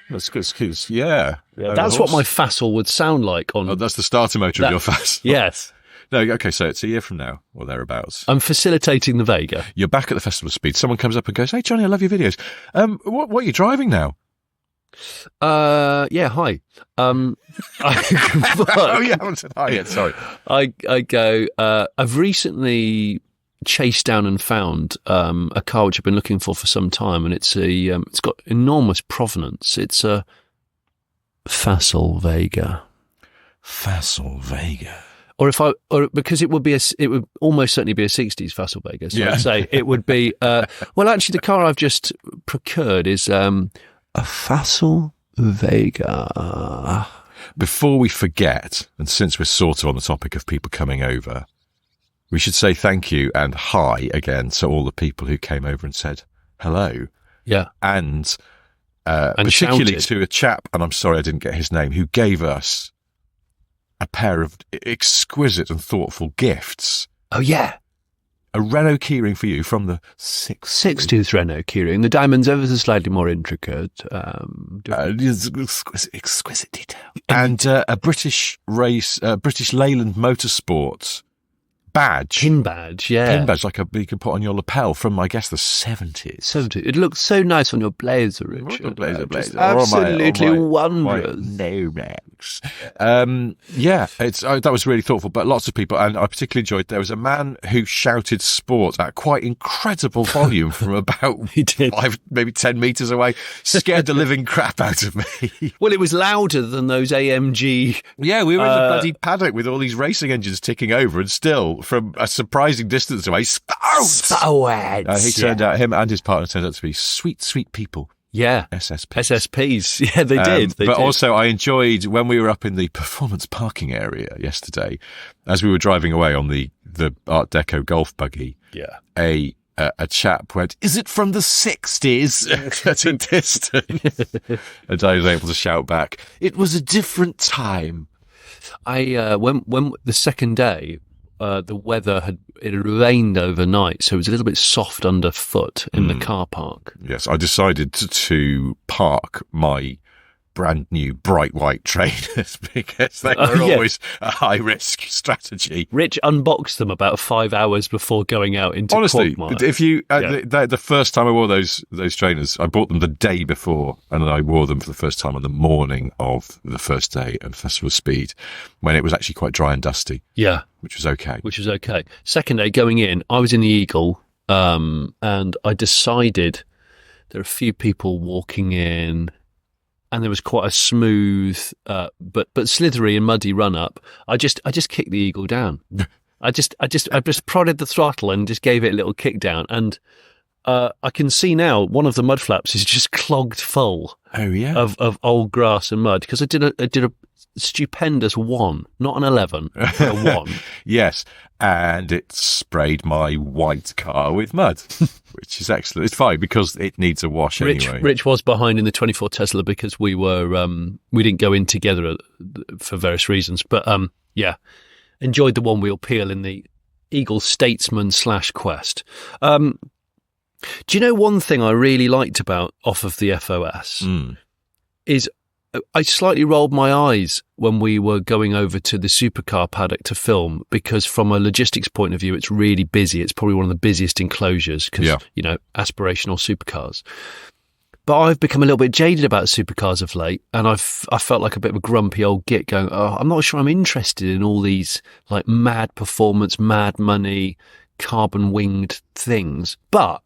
Speaker 2: That's good. Yeah.
Speaker 1: That's what my Facile would sound like on...
Speaker 2: Oh, that's the starter motor of your Facile.
Speaker 1: Yes.
Speaker 2: No, okay, so it's a year from now, or thereabouts.
Speaker 1: I'm facilitating the Vega.
Speaker 2: You're back at the Festival of Speed. Someone comes up and goes, hey, Johnny, I love your videos. What are you driving now?
Speaker 1: Yeah, hi.
Speaker 2: Oh, you haven't said hi yet, sorry.
Speaker 1: I go, I've recently... chased down and found a car which I've been looking for some time, and it's got enormous provenance. It's a Facile Vega.
Speaker 2: Facile Vega.
Speaker 1: Or because it would almost certainly be a 60s Facile Vega. So I'd say it would be. Well, actually, the car I've just procured is a Facile Vega.
Speaker 2: Before we forget, and since we're sort of on the topic of people coming over, we should say thank you and hi again to all the people who came over and said hello.
Speaker 1: Yeah.
Speaker 2: And particularly
Speaker 1: shouted.
Speaker 2: to a chap, and I'm sorry I didn't get his name, who gave us a pair of exquisite and thoughtful gifts.
Speaker 1: Oh, yeah.
Speaker 2: A Renault keyring for you from the
Speaker 1: Six-tooth Renault keyring. The diamond's ever so slightly more intricate.
Speaker 2: Exquisite detail. And a British Leyland Motorsports badge.
Speaker 1: Pin badge, yeah.
Speaker 2: Pin badge, like you could put on your lapel from, I guess, the 70s.
Speaker 1: 70. It looks so nice on your blazer, Richard.
Speaker 2: Blazer.
Speaker 1: Absolutely wondrous.
Speaker 2: No, Max. Yeah, that was really thoughtful, but lots of people, and I particularly enjoyed, there was a man who shouted sport at quite incredible volume from about
Speaker 1: He did.
Speaker 2: 5, maybe 10 metres away, scared the living crap out of me.
Speaker 1: Well, it was louder than those AMG.
Speaker 2: Yeah, we were in the bloody paddock with all these racing engines ticking over, and still, from a surprising distance away,
Speaker 1: Sports.
Speaker 2: He turned out, him and his partner turned out to be sweet, sweet people.
Speaker 1: Yeah. SSPs. Yeah, they did. But
Speaker 2: also, I enjoyed when we were up in the performance parking area yesterday, as we were driving away on the Art Deco golf buggy.
Speaker 1: Yeah.
Speaker 2: A chap went, "Is it from the 60s?" at a distance. And I was able to shout back, "It was a different time."
Speaker 1: When the second day, the weather it had rained overnight, so it was a little bit soft underfoot in the car park.
Speaker 2: Yes, I decided to park my brand new bright white trainers because they were always a high risk strategy.
Speaker 1: Rich unboxed them about 5 hours before going out into
Speaker 2: honestly,
Speaker 1: Quagmire.
Speaker 2: if you the first time I wore those trainers, I bought them the day before, and I wore them for the first time on the morning of the first day of Festival of Speed, when it was actually quite dry and dusty.
Speaker 1: Yeah,
Speaker 2: which was okay.
Speaker 1: Second day going in, I was in the Eagle, and I decided there are a few people walking in. And there was quite a smooth, but slithery and muddy run up. I just kicked the Eagle down. I just prodded the throttle and just gave it a little kick down. And I can see now one of the mud flaps is just clogged full.
Speaker 2: Oh yeah,
Speaker 1: of old grass and mud, because I did a stupendous 1, not an 11, but a 1.
Speaker 2: Yes, and it sprayed my white car with mud, which is excellent. It's fine because it needs a wash anyway.
Speaker 1: Rich was behind in the 24 Tesla because we didn't go in together for various reasons, but yeah, enjoyed the one wheel peel in the Eagle Statesman / Quest. Do you know one thing I really liked about off of the FOS is I slightly rolled my eyes when we were going over to the supercar paddock to film, because from a logistics point of view, it's really busy. It's probably one of the busiest enclosures because, aspirational supercars. But I've become a little bit jaded about supercars of late, and I felt like a bit of a grumpy old git going, I'm not sure I'm interested in all these like mad performance, mad money, carbon winged things. But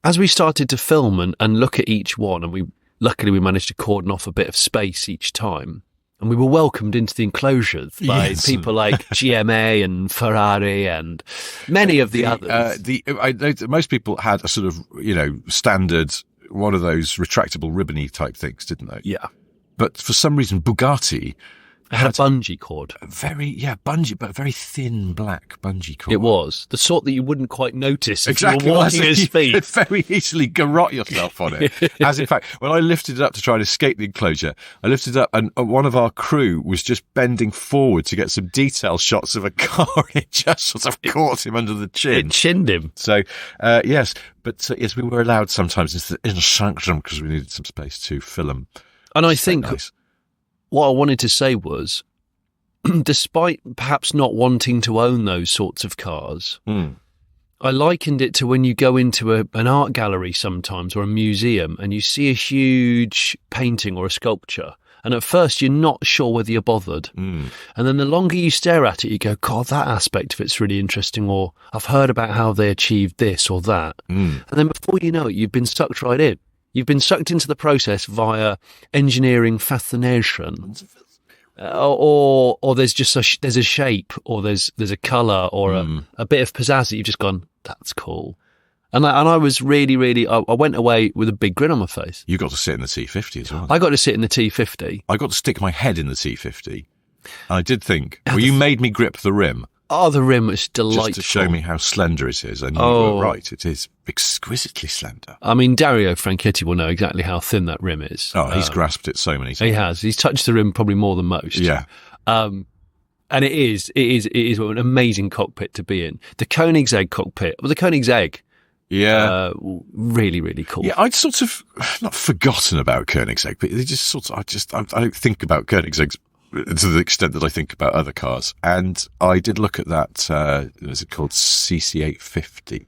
Speaker 1: as we started to film and look at each one, and luckily we managed to cordon off a bit of space each time, and we were welcomed into the enclosures by people like GMA and Ferrari and many of the others.
Speaker 2: Most people had a sort of, standard, one of those retractable ribbony type things, didn't they?
Speaker 1: Yeah.
Speaker 2: But for some reason, Bugatti
Speaker 1: had a bungee cord.
Speaker 2: Bungee, but a very thin black bungee cord.
Speaker 1: It was the sort that you wouldn't quite notice if you were walking at speed.
Speaker 2: You could very easily garrote yourself on it. As in fact, when I lifted it up to try and escape the enclosure, I lifted it up and one of our crew was just bending forward to get some detail shots of a car, and it just sort of caught him under the chin.
Speaker 1: It chinned him.
Speaker 2: So, yes. But yes, we were allowed sometimes into the inner sanctum because we needed some space to film.
Speaker 1: And I think what I wanted to say was, despite perhaps not wanting to own those sorts of cars, I likened it to when you go into an art gallery sometimes, or a museum, and you see a huge painting or a sculpture, and at first you're not sure whether you're bothered. And then the longer you stare at it, you go, God, that aspect of it's really interesting, or I've heard about how they achieved this or that. And then before you know it, you've been sucked right in. You've been sucked into the process via engineering fascination, or there's just there's a shape, or there's a colour, or a bit of pizzazz that you've just gone, that's cool. And I was really, I went away with a big grin on my face.
Speaker 2: You got to sit in the T50 as well.
Speaker 1: I got to sit in the T50.
Speaker 2: I got to stick my head in the T50. I did think, well, you made me grip the rim.
Speaker 1: Oh, the rim was delightful.
Speaker 2: Just to show me how slender it is. And you were right, it is exquisitely slender.
Speaker 1: I mean, Dario Franchitti will know exactly how thin that rim is.
Speaker 2: Oh, he's grasped it so many times.
Speaker 1: He has. He's touched the rim probably more than most.
Speaker 2: Yeah.
Speaker 1: And it is an amazing cockpit to be in. The Koenigsegg cockpit, the Koenigsegg. Yeah. Really, really cool.
Speaker 2: Yeah, I'd sort of not forgotten about Koenigsegg, but they just sort of, I don't think about Koenigsegg to the extent that I think about other cars. And I did look at that, what is it called? CC850.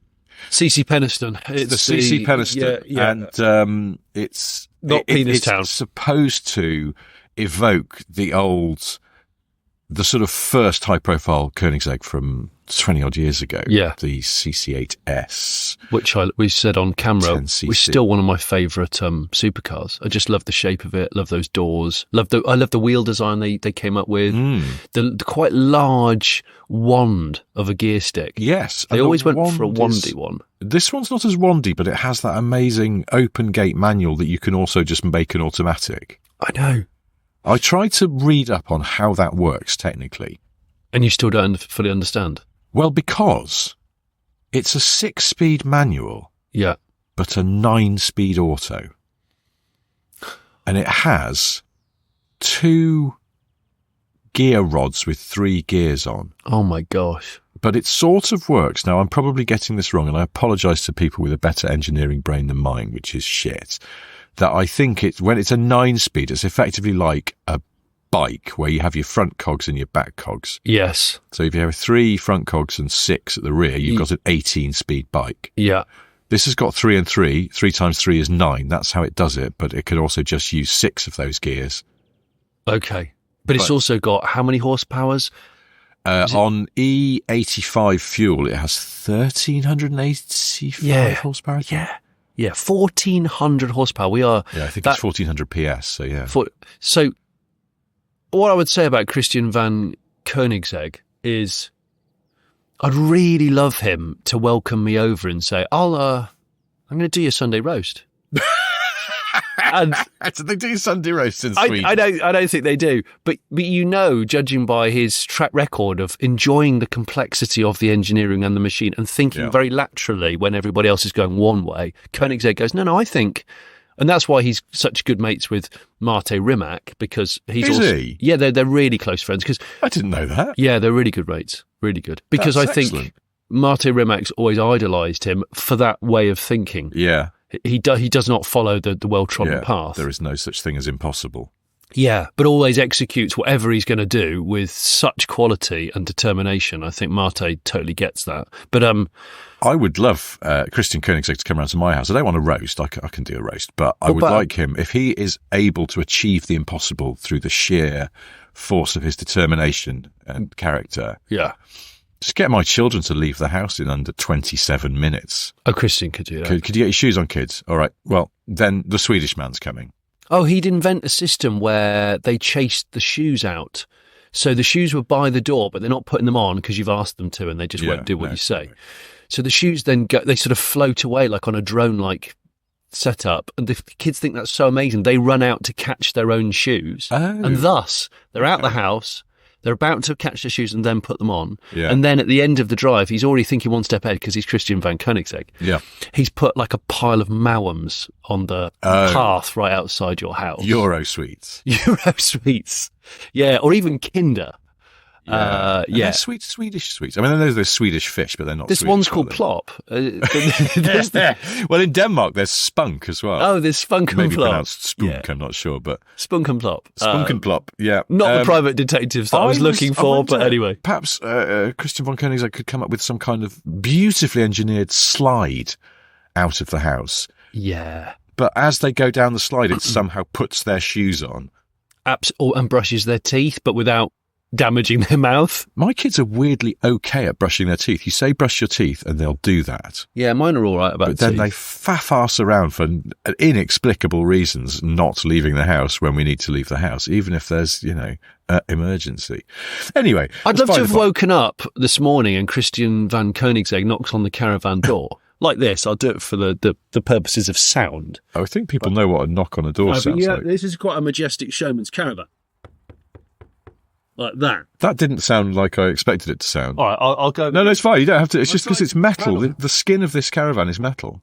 Speaker 1: CC Penistone.
Speaker 2: It's the CC Penistone.
Speaker 1: Yeah.
Speaker 2: And it's
Speaker 1: not Penis Town.
Speaker 2: It's supposed to evoke the sort of first high-profile Koenigsegg from 20-odd years ago.
Speaker 1: Yeah.
Speaker 2: The CC8S.
Speaker 1: Which we said on camera,
Speaker 2: 10cc.
Speaker 1: was still one of my favourite supercars. I just love the shape of it, love those doors, I love the wheel design they came up with, the quite large wand of a gear stick.
Speaker 2: Yes.
Speaker 1: They always went for a wandy one.
Speaker 2: This one's not as wandy, but it has that amazing open gate manual that you can also just make an automatic.
Speaker 1: I know.
Speaker 2: I tried to read up on how that works technically.
Speaker 1: And you still don't fully understand?
Speaker 2: Well, because it's a 6-speed manual.
Speaker 1: Yeah.
Speaker 2: But a 9-speed auto. And it has 2 gear rods with 3 gears on.
Speaker 1: Oh my gosh.
Speaker 2: But it sort of works. Now, I'm probably getting this wrong, and I apologise to people with a better engineering brain than mine, which is shit. That I think when it's a 9-speed, it's effectively like a bike where you have your front cogs and your back cogs.
Speaker 1: Yes.
Speaker 2: So if you have 3 front cogs and 6 at the rear, you've got an 18-speed bike.
Speaker 1: Yeah.
Speaker 2: This has got 3 and 3. 3 times 3 is 9. That's how it does it. But it can also just use 6 of those gears.
Speaker 1: Okay. But it's also got how many horsepowers?
Speaker 2: On E85 fuel, it has 1,385 horsepower.
Speaker 1: Yeah. Yeah, 1,400 horsepower. Yeah,
Speaker 2: I think it's 1,400 PS, so yeah.
Speaker 1: So what I would say about Christian van Koenigsegg is I'd really love him to welcome me over and say, I'm going to do your Sunday roast. And
Speaker 2: do they do Sunday roast in Sweden?
Speaker 1: I don't think they do. But judging by his track record of enjoying the complexity of the engineering and the machine and thinking very laterally when everybody else is going one way, Koenigsegg goes, no, I think... And that's why he's such good mates with Mate Rimac, because he's
Speaker 2: he?
Speaker 1: Yeah, they're really close friends. Cause,
Speaker 2: I didn't know that.
Speaker 1: Yeah, they're really good mates. Really good. Because I think Mate Rimac's always idolised him for that way of thinking.
Speaker 2: Yeah.
Speaker 1: He does not follow the well-trodden path.
Speaker 2: There is no such thing as impossible.
Speaker 1: Yeah, but always executes whatever he's going to do with such quality and determination. I think Mate totally gets that. But
Speaker 2: I would love Christian Koenigsegg to come around to my house. I don't want a roast. I can do a roast. But I would like him, if he is able to achieve the impossible through the sheer force of his determination and character.
Speaker 1: Yeah.
Speaker 2: Just get my children to leave the house in under 27 minutes.
Speaker 1: Oh, Christian could do that.
Speaker 2: Could you get your shoes on, kids? All right. Well, then the Swedish man's coming.
Speaker 1: Oh, he'd invent a system where they chased the shoes out. So the shoes were by the door, but they're not putting them on because you've asked them to, and they just won't do what you say. Right. So the shoes then they sort of float away like on a drone-like setup, and the kids think that's so amazing. They run out to catch their own shoes, and thus they're out the house. They're about to catch the shoes and then put them on. Yeah. And then at the end of the drive, he's already thinking one step ahead because he's Christian van Koenigsegg.
Speaker 2: Yeah.
Speaker 1: He's put like a pile of Mowams on the path right outside your house.
Speaker 2: Euro sweets.
Speaker 1: Yeah, or even Kinder.
Speaker 2: Yeah. Swedish sweets. I mean, there's Swedish fish, but they're not.
Speaker 1: This
Speaker 2: Swedish,
Speaker 1: one's called Plop.
Speaker 2: Well, in Denmark, there's Spunk as well.
Speaker 1: Oh, there's Spunk and Plop.
Speaker 2: Maybe pronounced Spunk, I'm not sure, but
Speaker 1: Spunk and Plop.
Speaker 2: Spunk and Plop. Yeah,
Speaker 1: not the private detectives that I was looking for, but anyway,
Speaker 2: perhaps Christian von Koenigsegg could come up with some kind of beautifully engineered slide out of the house.
Speaker 1: Yeah,
Speaker 2: but as they go down the slide, it somehow puts their shoes on,
Speaker 1: and brushes their teeth, but without damaging their mouth.
Speaker 2: My kids are weirdly okay at brushing their teeth. You say brush your teeth and they'll do that.
Speaker 1: Yeah, mine are all right about it.
Speaker 2: But then they faff-arse around for inexplicable reasons not leaving the house when we need to leave the house, even if there's, emergency. Anyway.
Speaker 1: I'd love to have woken up this morning and Christian van Koenigsegg knocks on the caravan door. like this. I'll do it for the purposes of sound.
Speaker 2: I think people know what a knock on a door sounds like.
Speaker 1: This is quite a majestic showman's caravan. Like that.
Speaker 2: That didn't sound like I expected it to sound.
Speaker 1: All right, I'll go.
Speaker 2: No, it's fine. You don't have to. It's just because it's metal. The skin of this caravan is metal.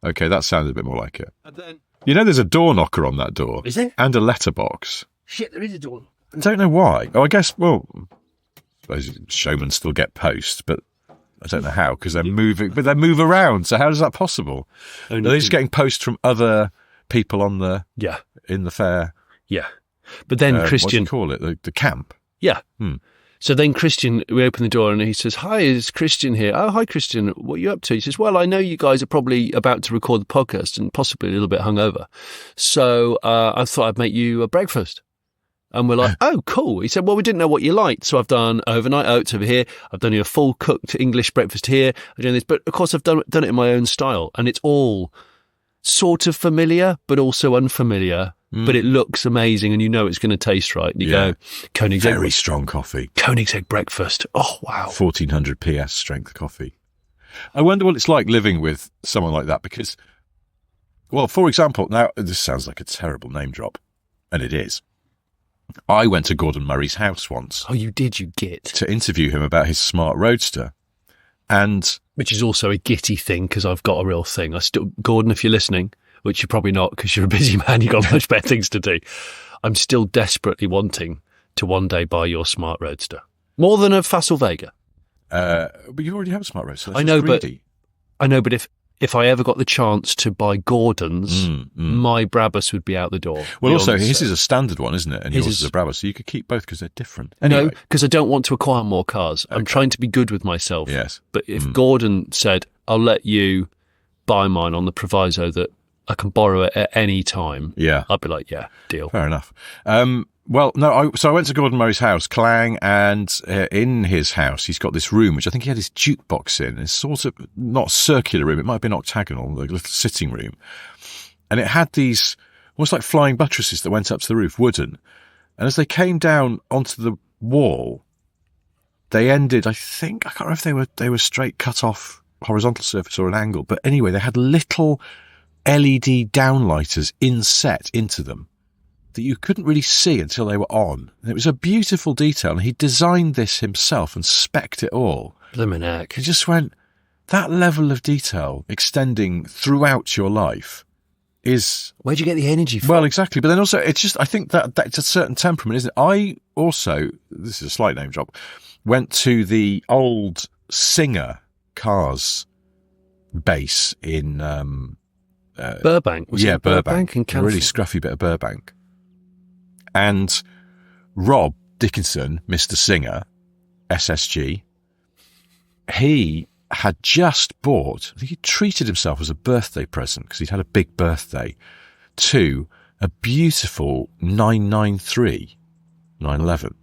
Speaker 2: Okay, that sounded a bit more like it.
Speaker 1: And then,
Speaker 2: there's a door knocker on that door.
Speaker 1: Is there?
Speaker 2: And a letterbox.
Speaker 1: Shit, there is a door.
Speaker 2: I don't know why. I guess, I suppose showmen still get post, but I don't know how, because they're moving, but they move around. So how is that possible? Are they just getting post from other people in the fair?
Speaker 1: Yeah. But then Christian...
Speaker 2: What do you call it? The camp?
Speaker 1: Yeah. So then Christian, we open the door and he says, "Hi, is Christian here?" "Oh, hi, Christian. What are you up to?" He says, "Well, I know you guys are probably about to record the podcast and possibly a little bit hungover. So I thought I'd make you a breakfast." And we're like, "Oh, cool." He said, "Well, we didn't know what you liked. So I've done overnight oats over here. I've done you a full cooked English breakfast here. I've done this. But of course, I've done it in my own style. And it's all sort of familiar, but also unfamiliar. But it looks amazing and you know it's going to taste right." And you go, Koenigsegg.
Speaker 2: Very strong coffee.
Speaker 1: Koenigsegg breakfast. Oh, wow.
Speaker 2: 1400 PS strength coffee. I wonder what it's like living with someone like that because, well, for example, now this sounds like a terrible name drop, and it is. I went to Gordon Murray's house once.
Speaker 1: Oh, you did, you git.
Speaker 2: To interview him about his smart roadster. And
Speaker 1: which is also a gitty thing because I've got a real thing. Gordon, if you're listening, which you're probably not because you're a busy man, you've got much better things to do. I'm still desperately wanting to one day buy your smart roadster. More than a Facel Vega.
Speaker 2: But you already have a smart roadster.
Speaker 1: I know, but if I ever got the chance to buy Gordon's, my Brabus would be out the door.
Speaker 2: Well, also, his is a standard one, isn't it? And yours is a Brabus, so you could keep both because they're different.
Speaker 1: Anyway. No, because I don't want to acquire more cars. Okay. I'm trying to be good with myself.
Speaker 2: Yes.
Speaker 1: But if Gordon said, "I'll let you buy mine on the proviso that I can borrow it at any time," I'd be like, "Yeah, deal."
Speaker 2: Fair enough. Well, no, so I went to Gordon Murray's house, Clang, and in his house, he's got this room, which I think he had his jukebox in. It's sort of not a circular room. It might have been octagonal, like a little sitting room. And it had these almost like flying buttresses that went up to the roof, wooden. And as they came down onto the wall, they ended, I can't remember if they were straight cut off horizontal surface or an angle. But anyway, they had little LED downlighters inset into them that you couldn't really see until they were on. And it was a beautiful detail, and he designed this himself and spec'd it all.
Speaker 1: Blimmin' heck.
Speaker 2: He just went, that level of detail extending throughout your life is...
Speaker 1: Where'd you get the energy from?
Speaker 2: Well, exactly. But then also, it's just, I think that's a certain temperament, isn't it? I also, this is a slight name drop, went to the old Singer cars base in...
Speaker 1: Burbank.
Speaker 2: Was it Burbank.
Speaker 1: In
Speaker 2: a really scruffy bit of Burbank. And Rob Dickinson, Mr. Singer, SSG, he had just bought, I think he treated himself as a birthday present because he'd had a big birthday, to a beautiful 993, 911,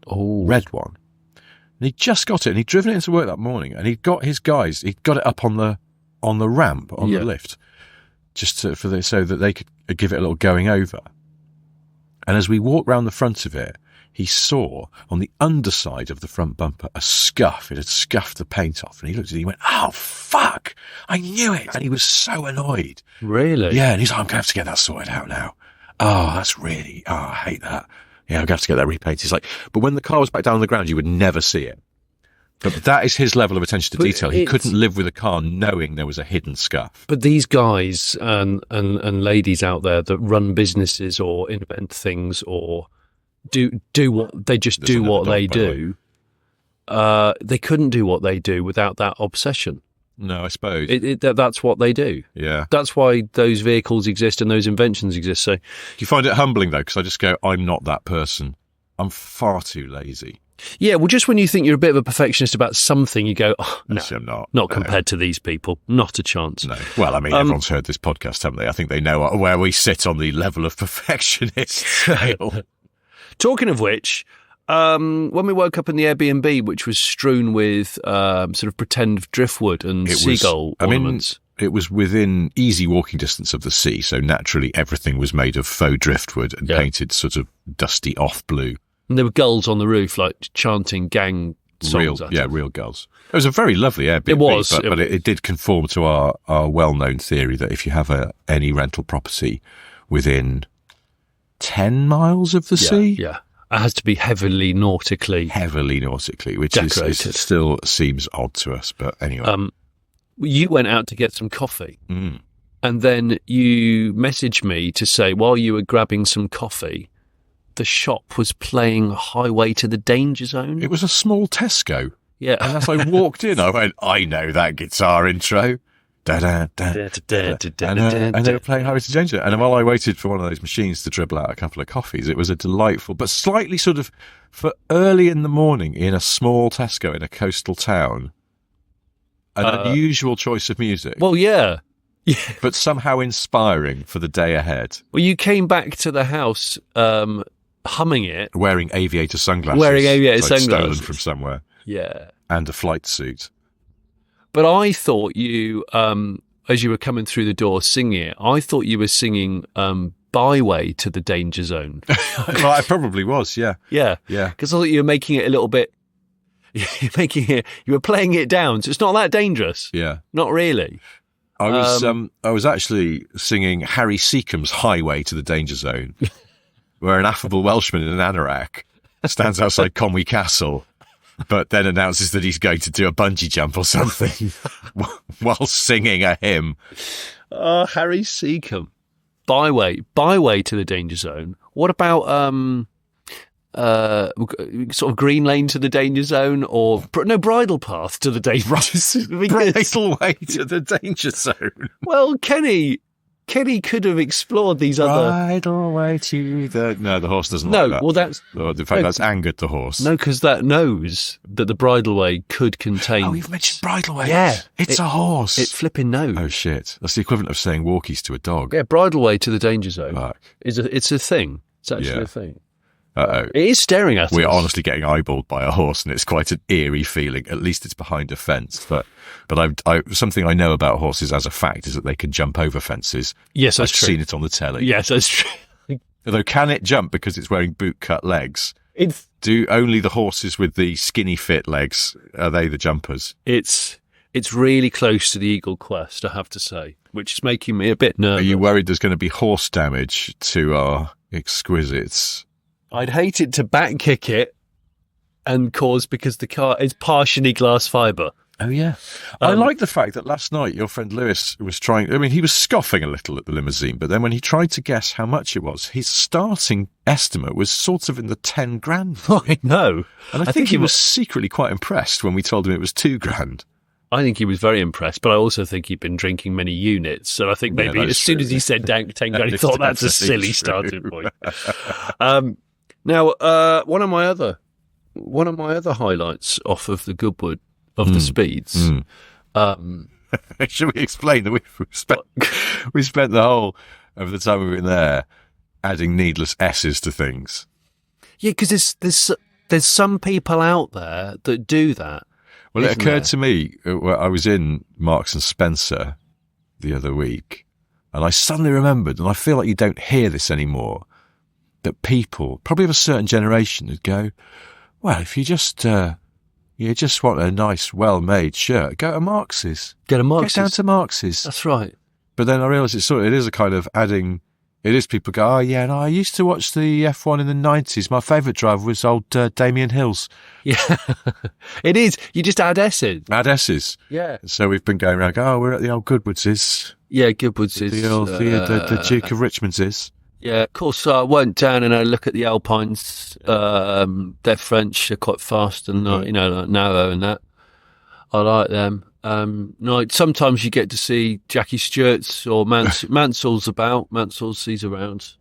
Speaker 2: red one. And he just got it, and he'd driven it into work that morning, and he'd got his guys, he'd got it up on the ramp, on the lift, just so that they could give it a little going over. And as we walked round the front of it, he saw on the underside of the front bumper a scuff. It had scuffed the paint off. And he looked at it and he went, "Oh, fuck, I knew it." And he was so annoyed.
Speaker 1: Really?
Speaker 2: Yeah, and he's like, "I'm going to have to get that sorted out now. Oh, I hate that. Yeah, I'm going to have to get that repainted." He's like, but when the car was back down on the ground, you would never see it. But that is his level of attention to detail. He couldn't live with a car knowing there was a hidden scuff.
Speaker 1: But these guys and ladies out there that run businesses or invent things or do what they just do what they do, they couldn't do what they do without that obsession.
Speaker 2: No, I suppose.
Speaker 1: That's what they do.
Speaker 2: Yeah.
Speaker 1: That's why those vehicles exist and those inventions exist. So,
Speaker 2: you find it humbling, though, because I just go, I'm not that person. I'm far too lazy.
Speaker 1: Yeah, well, just when you think you're a bit of a perfectionist about something, you go, "Oh, no,
Speaker 2: actually, I'm
Speaker 1: not compared to these people. Not a chance."
Speaker 2: No. Well, I mean, everyone's heard this podcast, haven't they? I think they know where we sit on the level of perfectionist scale.
Speaker 1: Talking of which, when we woke up in the Airbnb, which was strewn with sort of pretend driftwood and seagull ornaments.
Speaker 2: It was within easy walking distance of the sea, so naturally everything was made of faux driftwood and painted sort of dusty off blue.
Speaker 1: And there were gulls on the roof, like chanting gang songs.
Speaker 2: Real girls. It was a very lovely Airbnb.
Speaker 1: It was,
Speaker 2: but it did conform to our well-known theory that if you have any rental property within 10 miles of the sea,
Speaker 1: it has to be heavily nautically,
Speaker 2: which is still seems odd to us. But anyway,
Speaker 1: you went out to get some coffee, and then you messaged me to say while you were grabbing some coffee, the shop was playing Highway to the Danger Zone.
Speaker 2: It was a small Tesco.
Speaker 1: Yeah.
Speaker 2: And as I walked in, I went, I know that guitar intro. And they were playing Highway to the Danger Zone. And while I waited for one of those machines to dribble out a couple of coffees, it was a delightful, but slightly sort of, for early in the morning in a small Tesco in a coastal town, an unusual choice of music.
Speaker 1: Well, yeah.
Speaker 2: But somehow inspiring for the day ahead.
Speaker 1: Well, you came back to the house humming it.
Speaker 2: Wearing aviator sunglasses. Stolen from somewhere.
Speaker 1: Yeah.
Speaker 2: And a flight suit.
Speaker 1: But I thought you, as you were coming through the door singing it, I thought you were singing Byway to the Danger Zone.
Speaker 2: Well, I probably was, yeah.
Speaker 1: Yeah. Because I thought you were making it a little bit, you were playing it down. So it's not that dangerous.
Speaker 2: Yeah.
Speaker 1: Not really.
Speaker 2: I was actually singing Harry Seacombe's Highway to the Danger Zone, where an affable Welshman in an anorak stands outside Conwy Castle, but then announces that he's going to do a bungee jump or something while singing a hymn.
Speaker 1: Harry Seacombe. Byway to the Danger Zone. What about sort of Green Lane to the Danger Zone, or Bridle Path to the Danger Zone?
Speaker 2: Bridle Way to the Danger Zone.
Speaker 1: Well, Kenny could have explored these other.
Speaker 2: Bridle Way to the. No, the horse doesn't. like that.
Speaker 1: Well, that's.
Speaker 2: In fact, that's angered the horse.
Speaker 1: No, because that knows that the Bridle Way could contain.
Speaker 2: Oh, you've mentioned Bridle Way.
Speaker 1: Yeah,
Speaker 2: it's a horse.
Speaker 1: It flipping knows.
Speaker 2: Oh shit! That's the equivalent of saying walkies to a dog.
Speaker 1: Yeah, Bridle Way to the Danger Zone.
Speaker 2: Fuck.
Speaker 1: It's a thing. It's actually a thing.
Speaker 2: Uh-oh.
Speaker 1: It is staring at us.
Speaker 2: We're honestly getting eyeballed by a horse, and it's quite an eerie feeling. At least it's behind a fence. But something I know about horses as a fact is that they can jump over fences.
Speaker 1: Yes, that's true.
Speaker 2: I've seen it on the telly.
Speaker 1: Yes, that's true.
Speaker 2: Although, can it jump because it's wearing boot-cut legs? Do only the horses with the skinny fit legs, are they the jumpers?
Speaker 1: It's really close to the Eagle Quest, I have to say, which is making me a bit nervous.
Speaker 2: Are you worried there's going to be horse damage to our exquisites?
Speaker 1: I'd hate it to back kick it and cause, because the car is partially glass fibre.
Speaker 2: Oh, yeah. I like the fact that last night your friend Lewis was he was scoffing a little at the limousine, but then when he tried to guess how much it was, his starting estimate was sort of in the 10 grand.
Speaker 1: I know.
Speaker 2: And I think he was secretly quite impressed when we told him it was 2 grand.
Speaker 1: I think he was very impressed, but I also think he'd been drinking many units. So I think maybe as soon as he said 10 grand, he thought that's a silly starting point. Now, one of my other highlights off of the Goodwood of the Speeds.
Speaker 2: Should we explain that we spent the whole of the time we were there adding needless S's to things?
Speaker 1: Yeah, because there's some people out there that do that.
Speaker 2: Well, it occurred to me, I was in Marks and Spencer the other week, and I suddenly remembered, and I feel like you don't hear this anymore, that people, probably of a certain generation, would go, well, if you just want a nice, well-made shirt, go to Marks's.
Speaker 1: Get down
Speaker 2: to Marks's.
Speaker 1: That's right.
Speaker 2: But then I realised it is a kind of adding. It is people go, oh yeah, no, I used to watch the F1 in the 90s. My favourite driver was old Damien Hills.
Speaker 1: Yeah, it is. You just add S's.
Speaker 2: Add S's.
Speaker 1: Yeah.
Speaker 2: So we've been going around, we're at the old Goodwood's.
Speaker 1: Yeah, Goodwood's.
Speaker 2: The Duke of Richmond's is.
Speaker 1: Yeah, of course. I went down and I look at the Alpines. They're French. They're quite fast and like narrow and that. I like them. Sometimes you get to see Jackie Stewart's or Mansell's about. Mansell's, he's around.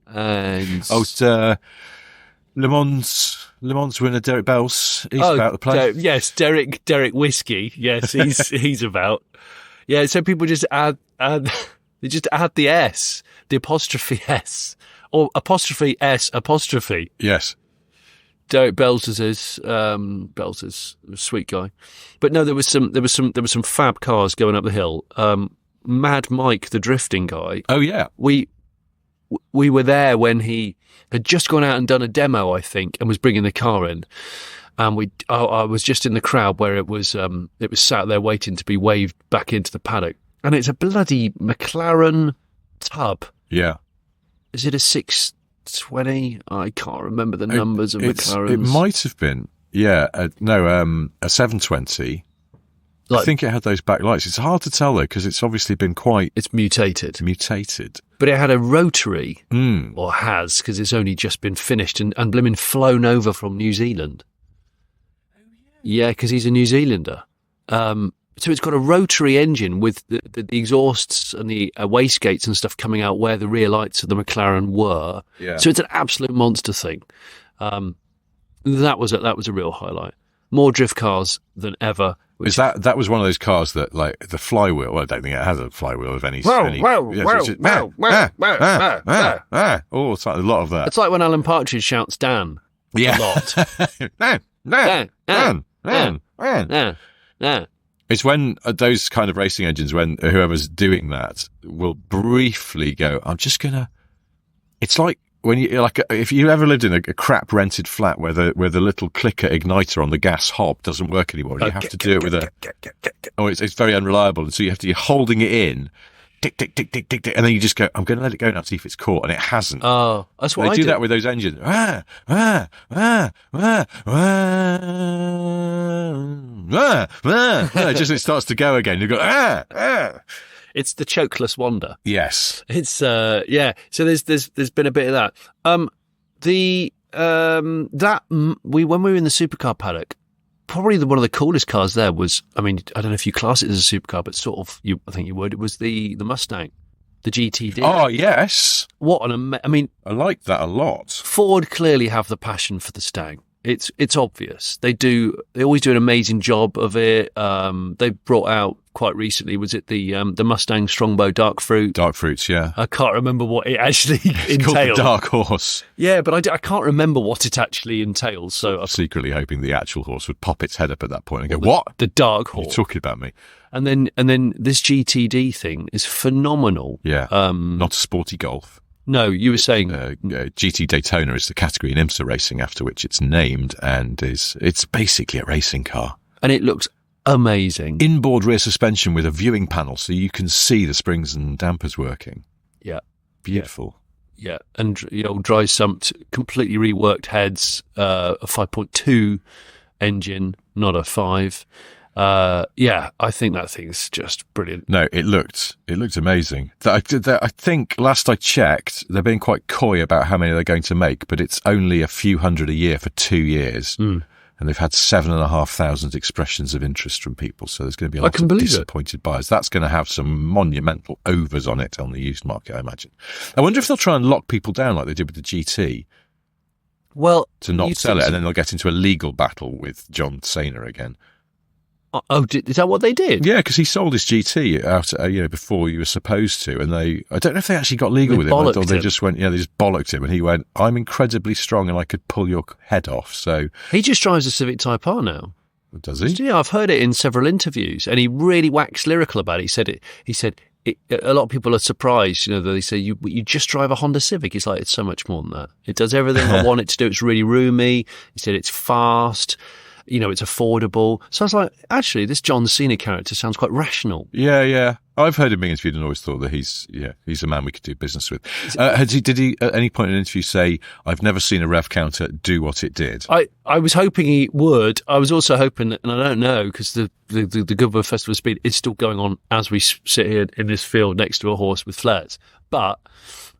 Speaker 1: And Le Mans winner Derek Bells. He's about the place. Yes, Derek Whiskey. Yes, he's about. Yeah, so people just add. They just add the S, the apostrophe S, or apostrophe S apostrophe.
Speaker 2: Yes.
Speaker 1: Derek Bells is a sweet guy, but no, there was some fab cars going up the hill. Mad Mike, the drifting guy.
Speaker 2: Oh yeah,
Speaker 1: we were there when he had just gone out and done a demo, I think, and was bringing the car in. and I was just in the crowd where it was sat there waiting to be waved back into the paddock, and it's a bloody McLaren tub.
Speaker 2: Yeah.
Speaker 1: Is it a 620? I can't remember the numbers of McLarens.
Speaker 2: It might have been. Yeah. A 720. I think it had those backlights. It's hard to tell though, because it's obviously been it's mutated.
Speaker 1: But it had a rotary, or has, because it's only just been finished and blimmin' flown over from New Zealand. Yeah, because he's a New Zealander. So it's got a rotary engine with the exhausts and the wastegates and stuff coming out where the rear lights of the McLaren were.
Speaker 2: Yeah.
Speaker 1: So it's an absolute monster thing. That was a real highlight. More drift cars than ever.
Speaker 2: Is that was one of those cars that, like, the flywheel? Well, I don't think it has a flywheel of any. Oh, it's like a lot of that.
Speaker 1: It's like when Alan Partridge shouts "Dan" a lot. Dan.
Speaker 2: It's when those kind of racing engines, when whoever's doing that will briefly go, "I'm just gonna." It's like when if you ever lived in a crap rented flat where the little clicker igniter on the gas hob doesn't work anymore, you have to do it with it's very unreliable, and so you're holding it in, tick tick tick tick tick tick, and then you just go, I'm going to let it go now, see if it's caught, and it hasn't.
Speaker 1: Oh, that's what
Speaker 2: they
Speaker 1: I
Speaker 2: do that with those engines. It starts to go again. You go
Speaker 1: It's the chokeless wonder.
Speaker 2: Yes.
Speaker 1: It's So there's been a bit of that. When we were in the supercar paddock, probably one of the coolest cars there was, I mean, I don't know if you class it as a supercar, but sort of, I think you would. It was the Mustang, the GTD.
Speaker 2: Oh yes.
Speaker 1: What an
Speaker 2: I like that a lot.
Speaker 1: Ford clearly have the passion for the Stang. It's obvious. They always do an amazing job of it. They brought out quite recently, was it the Mustang Strongbow Dark Fruit?
Speaker 2: Dark Fruits, yeah.
Speaker 1: I can't remember what it actually entails.
Speaker 2: It's called the Dark Horse.
Speaker 1: Yeah, but I can't remember what it actually entails. So
Speaker 2: I'm secretly hoping the actual horse would pop its head up at that point and go, "What?
Speaker 1: The Dark Horse?
Speaker 2: You're talking about me?"
Speaker 1: And then this GTD thing is phenomenal.
Speaker 2: Yeah. Not a sporty Golf.
Speaker 1: No, you were saying
Speaker 2: GT Daytona is the category in IMSA racing after which it's named, and it's basically a racing car.
Speaker 1: And it looks amazing.
Speaker 2: Inboard rear suspension with a viewing panel, so you can see the springs and dampers working.
Speaker 1: Yeah,
Speaker 2: beautiful.
Speaker 1: Yeah, and dry sumped, completely reworked heads, a 5.2 engine, not a 5. I think that thing's just brilliant.
Speaker 2: No, it looked amazing. I think last I checked, they're being quite coy about how many they're going to make, but it's only a few hundred a year for 2 years. And they've had 7,500 expressions of interest from people. So there's going to be a lot of disappointed buyers. That's going to have some monumental overs on it on the used market, I imagine. I wonder if they'll try and lock people down like they did with the GT.
Speaker 1: Well,
Speaker 2: to not sell it, and then they'll get into a legal battle with John Cena again.
Speaker 1: Oh, is that what they did?
Speaker 2: Yeah, because he sold his GT out, before you were supposed to, and I don't know if they actually got legal with him. I thought they just went, they just bollocked him, and he went, "I'm incredibly strong, and I could pull your head off." So
Speaker 1: he just drives a Civic Type R now.
Speaker 2: Does he?
Speaker 1: Yeah, I've heard it in several interviews, and he really waxed lyrical about it. He said a lot of people are surprised, that they say you just drive a Honda Civic. It's like, it's so much more than that. It does everything I want it to do. It's really roomy. He said it's fast. It's affordable. So I was like, actually, this John Cena character sounds quite rational.
Speaker 2: Yeah. I've heard him being interviewed and always thought that he's a man we could do business with. Did he at any point in an interview say, "I've never seen a rev counter do what it did"?
Speaker 1: I was hoping he would. I was also hoping, and I don't know, because the Goodwood Festival of Speed is still going on as we sit here in this field next to a horse with flares. But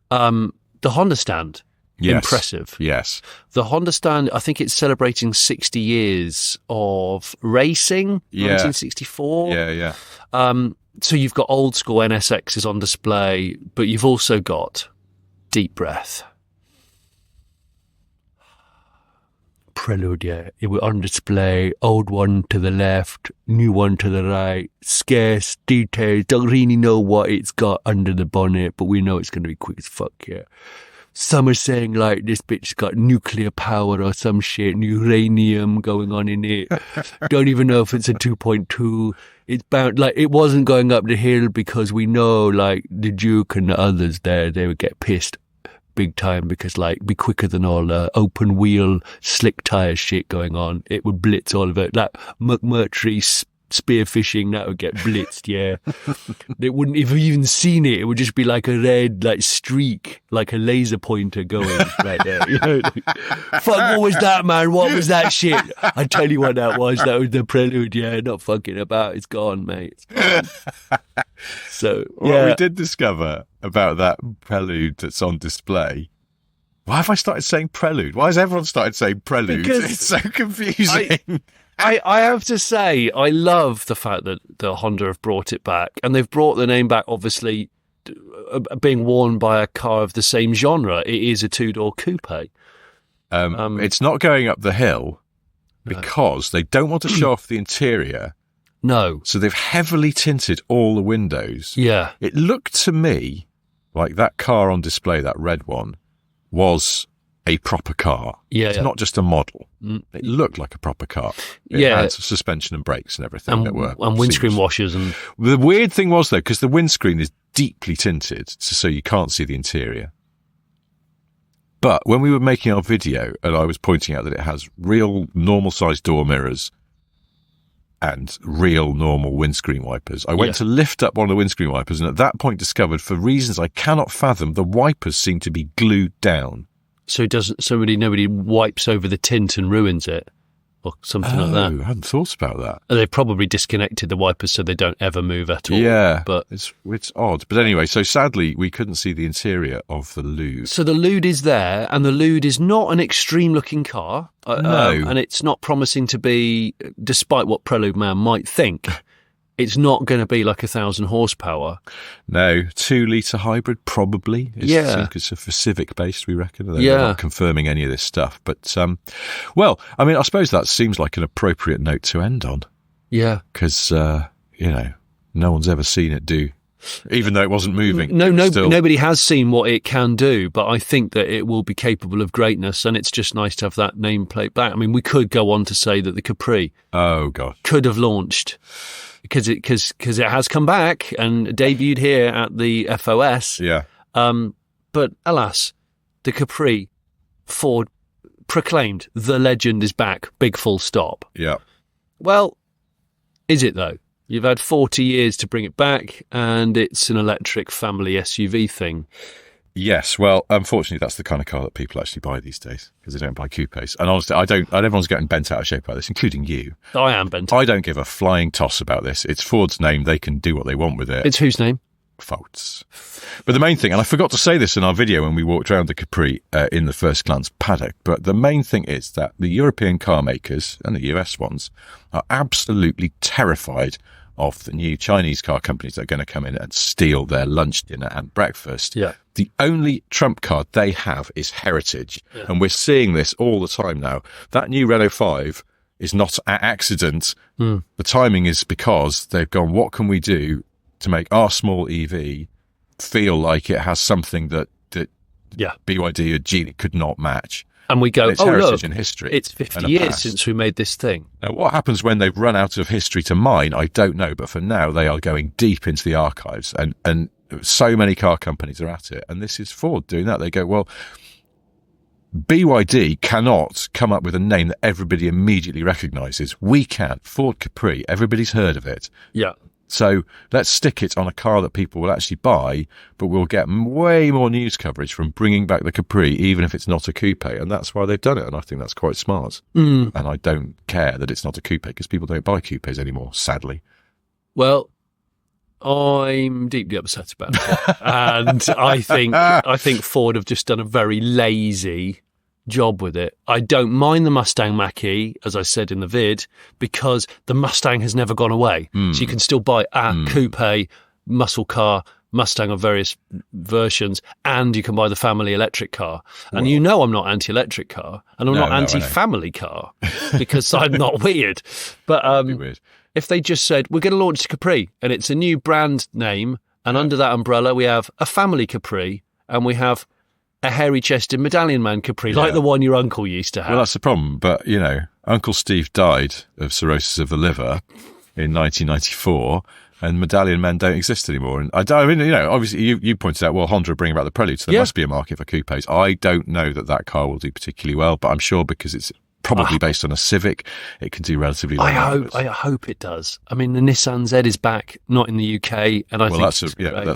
Speaker 1: the Honda stand, impressive.
Speaker 2: Yes.
Speaker 1: The Honda stand, I think it's celebrating 60 years of racing, 1964.
Speaker 2: Yeah.
Speaker 1: So you've got old school NSXs on display, but you've also got deep breath. Prelude, it was on display, old one to the left, new one to the right, scarce details, don't really know what it's got under the bonnet, but we know it's going to be quick as fuck, yeah. Some are saying, like, this bitch's got nuclear power or some shit, uranium going on in it. Don't even know if it's a 2.2. It's bound, like, it wasn't going up the hill because we know, like, the Duke and the others there, they would get pissed big time because, like, be quicker than all open wheel, slick tyre shit going on. It would blitz all of it. That McMurtry spearfishing, that would get blitzed, yeah. It wouldn't, if you even seen it, it would just be like a red, like, streak, like a laser pointer going right there. You know? Fuck, what was that, man? What was that shit? I tell you what that was. That was the Prelude, yeah. Not fucking about. It's gone, mate. It's gone. So,
Speaker 2: what we did discover about that Prelude that's on display. Why have I started saying Prelude? Why has everyone started saying Prelude?
Speaker 1: Because
Speaker 2: it's so confusing.
Speaker 1: I have to say, I love the fact that the Honda have brought it back, and they've brought the name back, obviously, being worn by a car of the same genre. It is a two-door coupe.
Speaker 2: It's not going up the hill because they don't want to show off the interior.
Speaker 1: No.
Speaker 2: So they've heavily tinted all the windows.
Speaker 1: Yeah.
Speaker 2: It looked to me like that car on display, that red one, was a proper car.
Speaker 1: Yeah,
Speaker 2: it's not just a model. It looked like a proper car. It had suspension and brakes and everything
Speaker 1: and windscreen washers. And
Speaker 2: the weird thing was, though, because the windscreen is deeply tinted, so you can't see the interior. But when we were making our video, and I was pointing out that it has real normal-sized door mirrors and real normal windscreen wipers, I went to lift up one of the windscreen wipers, and at that point discovered, for reasons I cannot fathom, the wipers seem to be glued down.
Speaker 1: So nobody wipes over the tint and ruins it, or something like that.
Speaker 2: I hadn't thought about that.
Speaker 1: And they've probably disconnected the wipers so they don't ever move at all.
Speaker 2: Yeah,
Speaker 1: but
Speaker 2: it's odd. But anyway, so sadly we couldn't see the interior of the Lude.
Speaker 1: So the Lude is there, and the Lude is not an extreme-looking car.
Speaker 2: No.
Speaker 1: And it's not promising to be, despite what Prelude Man might think, it's not going to be like 1,000 horsepower.
Speaker 2: No, 2-litre hybrid probably. It's for Civic based, we reckon. They're not confirming any of this stuff. But, well, I mean, I suppose that seems like an appropriate note to end on.
Speaker 1: Yeah.
Speaker 2: Because, no one's ever seen it do, even though it wasn't moving.
Speaker 1: Nobody has seen what it can do, but I think that it will be capable of greatness, and it's just nice to have that nameplate back. I mean, we could go on to say that the Capri could have launched, because it has come back and debuted here at the FOS.
Speaker 2: Yeah.
Speaker 1: But alas, the Capri, Ford proclaimed the legend is back. Big full stop.
Speaker 2: Yeah.
Speaker 1: Well, is it though? You've had 40 years to bring it back, and it's an electric family SUV thing.
Speaker 2: Yes, well, unfortunately, that's the kind of car that people actually buy these days, because they don't buy coupes. And honestly, everyone's getting bent out of shape about this, including you.
Speaker 1: I am bent.
Speaker 2: I don't give a flying toss about this. It's Ford's name. They can do what they want with it.
Speaker 1: It's whose name?
Speaker 2: Ford's. But the main thing, and I forgot to say this in our video when we walked around the Capri in the first glance paddock, but the main thing is that the European car makers and the US ones are absolutely terrified of the new Chinese car companies that are going to come in and steal their lunch, dinner and breakfast.
Speaker 1: Yeah.
Speaker 2: The only trump card they have is heritage. Yeah. And we're seeing this all the time now. That new Renault 5 is not an accident. The timing is because they've gone, what can we do to make our small EV feel like it has something that BYD or Geely could not match?
Speaker 1: And we go,
Speaker 2: heritage and history.
Speaker 1: It's 50 years since we made this thing.
Speaker 2: Now, what happens when they've run out of history to mine, I don't know. But for now, they are going deep into the archives. And so many car companies are at it. And this is Ford doing that. They go, well, BYD cannot come up with a name that everybody immediately recognises. We can. Ford Capri, everybody's heard of it.
Speaker 1: Yeah.
Speaker 2: So let's stick it on a car that people will actually buy, but we'll get way more news coverage from bringing back the Capri, even if it's not a coupe. And that's why they've done it. And I think that's quite smart. And I don't care that it's not a coupe, because people don't buy coupes anymore, sadly.
Speaker 1: Well, I'm deeply upset about it. And I think Ford have just done a very lazy job with it. I don't mind the Mustang Mach-E, as I said in the vid, because the Mustang has never gone away. So you can still buy a coupe, muscle car, Mustang of various versions, and you can buy the family electric car. And you know I'm not anti-electric car, and I'm not anti-family car, because I'm not weird. But
Speaker 2: weird.
Speaker 1: If they just said, we're going to launch Capri, and it's a new brand name, and under that umbrella we have a family Capri, and we have a hairy-chested medallion man Capri, like the one your uncle used to have.
Speaker 2: Well, that's the problem. But, Uncle Steve died of cirrhosis of the liver in 1994, and medallion men don't exist anymore. And I mean, obviously you pointed out, well, Honda are bringing back the Prelude, so there must be a market for coupes. I don't know that car will do particularly well, but I'm sure because it's probably based on a Civic, it can do relatively well.
Speaker 1: I hope it does. I mean, the Nissan Z is back, not in the UK, and I think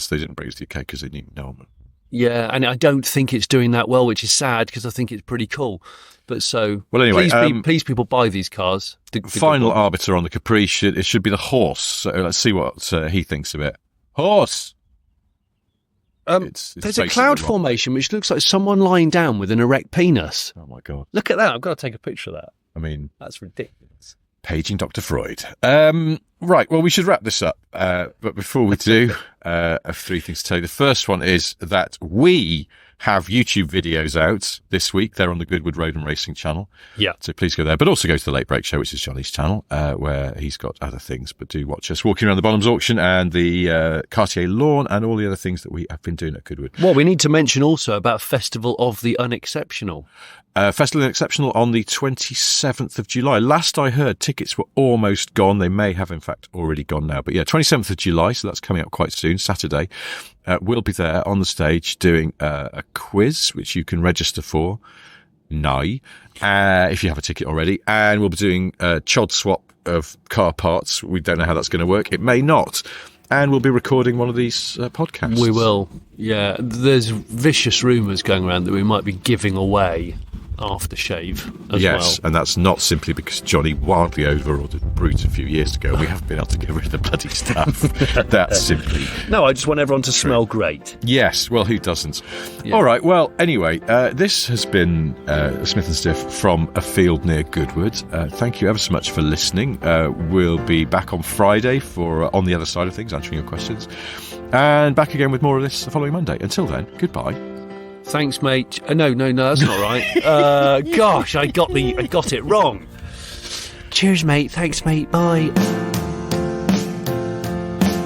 Speaker 2: they didn't bring it to the UK because they didn't know them.
Speaker 1: Yeah, and I don't think it's doing that well, which is sad because I think it's pretty cool. But
Speaker 2: anyway,
Speaker 1: please people buy these cars. The
Speaker 2: final arbiter on the Capri it should be the horse. So let's see what he thinks of it. Horse.
Speaker 1: There's a cloud formation which looks like someone lying down with an erect penis.
Speaker 2: Oh my God!
Speaker 1: Look at that! I've got to take a picture of that.
Speaker 2: I mean,
Speaker 1: that's ridiculous.
Speaker 2: Paging Dr. Freud. Right, well, we should wrap this up. But before we do, I have three things to tell you. The first one is that we have YouTube videos out this week. They're on the Goodwood Road and Racing channel.
Speaker 1: Yeah.
Speaker 2: So please go there. But also go to the Late Break Show, which is Johnny's channel, where he's got other things. But do watch us walking around the Bonhams auction and the Cartier lawn and all the other things that we have been doing at Goodwood.
Speaker 1: Well, we need to mention also about Festival of the Unexceptional.
Speaker 2: Festival of the Exceptional on the 27th of July. Last I heard, tickets were almost gone. They may have, in fact, already gone now. But yeah, 27th of July, so that's coming up quite soon, Saturday. We'll be there on the stage doing a quiz, which you can register for now, if you have a ticket already. And we'll be doing a chod swap of car parts. We don't know how that's going to work. It may not. And we'll be recording one of these podcasts.
Speaker 1: We will, yeah. There's vicious rumours going around that we might be giving away aftershave as well.
Speaker 2: Yes, and that's not simply because Johnny wildly over-ordered Brute a few years ago and we haven't been able to get rid of the bloody stuff. That's simply...
Speaker 1: No, I just want everyone to smell great.
Speaker 2: Yes, well, who doesn't?
Speaker 1: Yeah.
Speaker 2: All right, well, anyway, this has been Smith & Stiff from a field near Goodwood. Thank you ever so much for listening. We'll be back on Friday for On the Other Side of Things, answering your questions. And back again with more of this the following Monday. Until then, goodbye.
Speaker 1: Thanks, mate. No, that's not right. Gosh, I got it wrong. Cheers, mate. Thanks, mate. Bye.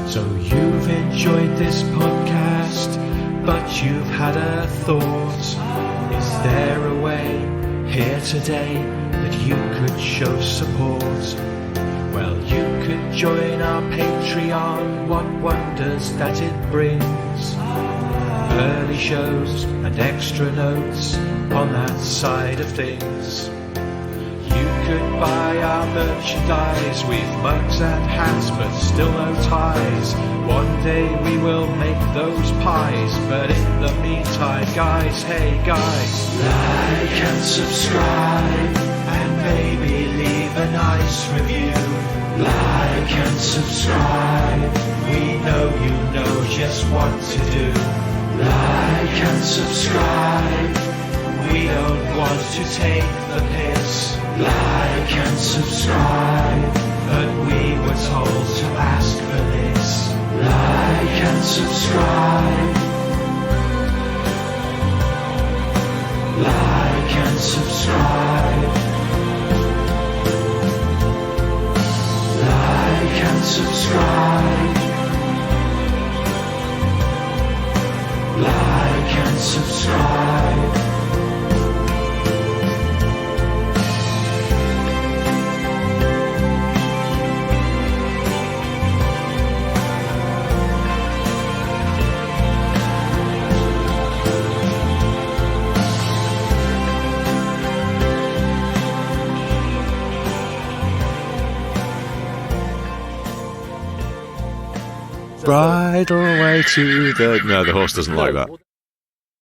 Speaker 3: So you've enjoyed this podcast, but you've had a thought. Is there a way here today that you could show support? Well, you could join our Patreon. What wonders that it brings. Early shows and extra notes on that side of things. You could buy our merchandise with mugs and hats, but still no ties. One day we will make those pies, but in the meantime, guys, hey guys, like and subscribe, and maybe leave a nice review. Like and subscribe, we know you know just what to do. Like and subscribe, we don't want to take the piss. Like and subscribe, but we were told to ask for this. Like and subscribe. Like and subscribe. Like and subscribe. Like and subscribe.
Speaker 2: Bridle away to the... No, the horse doesn't like that.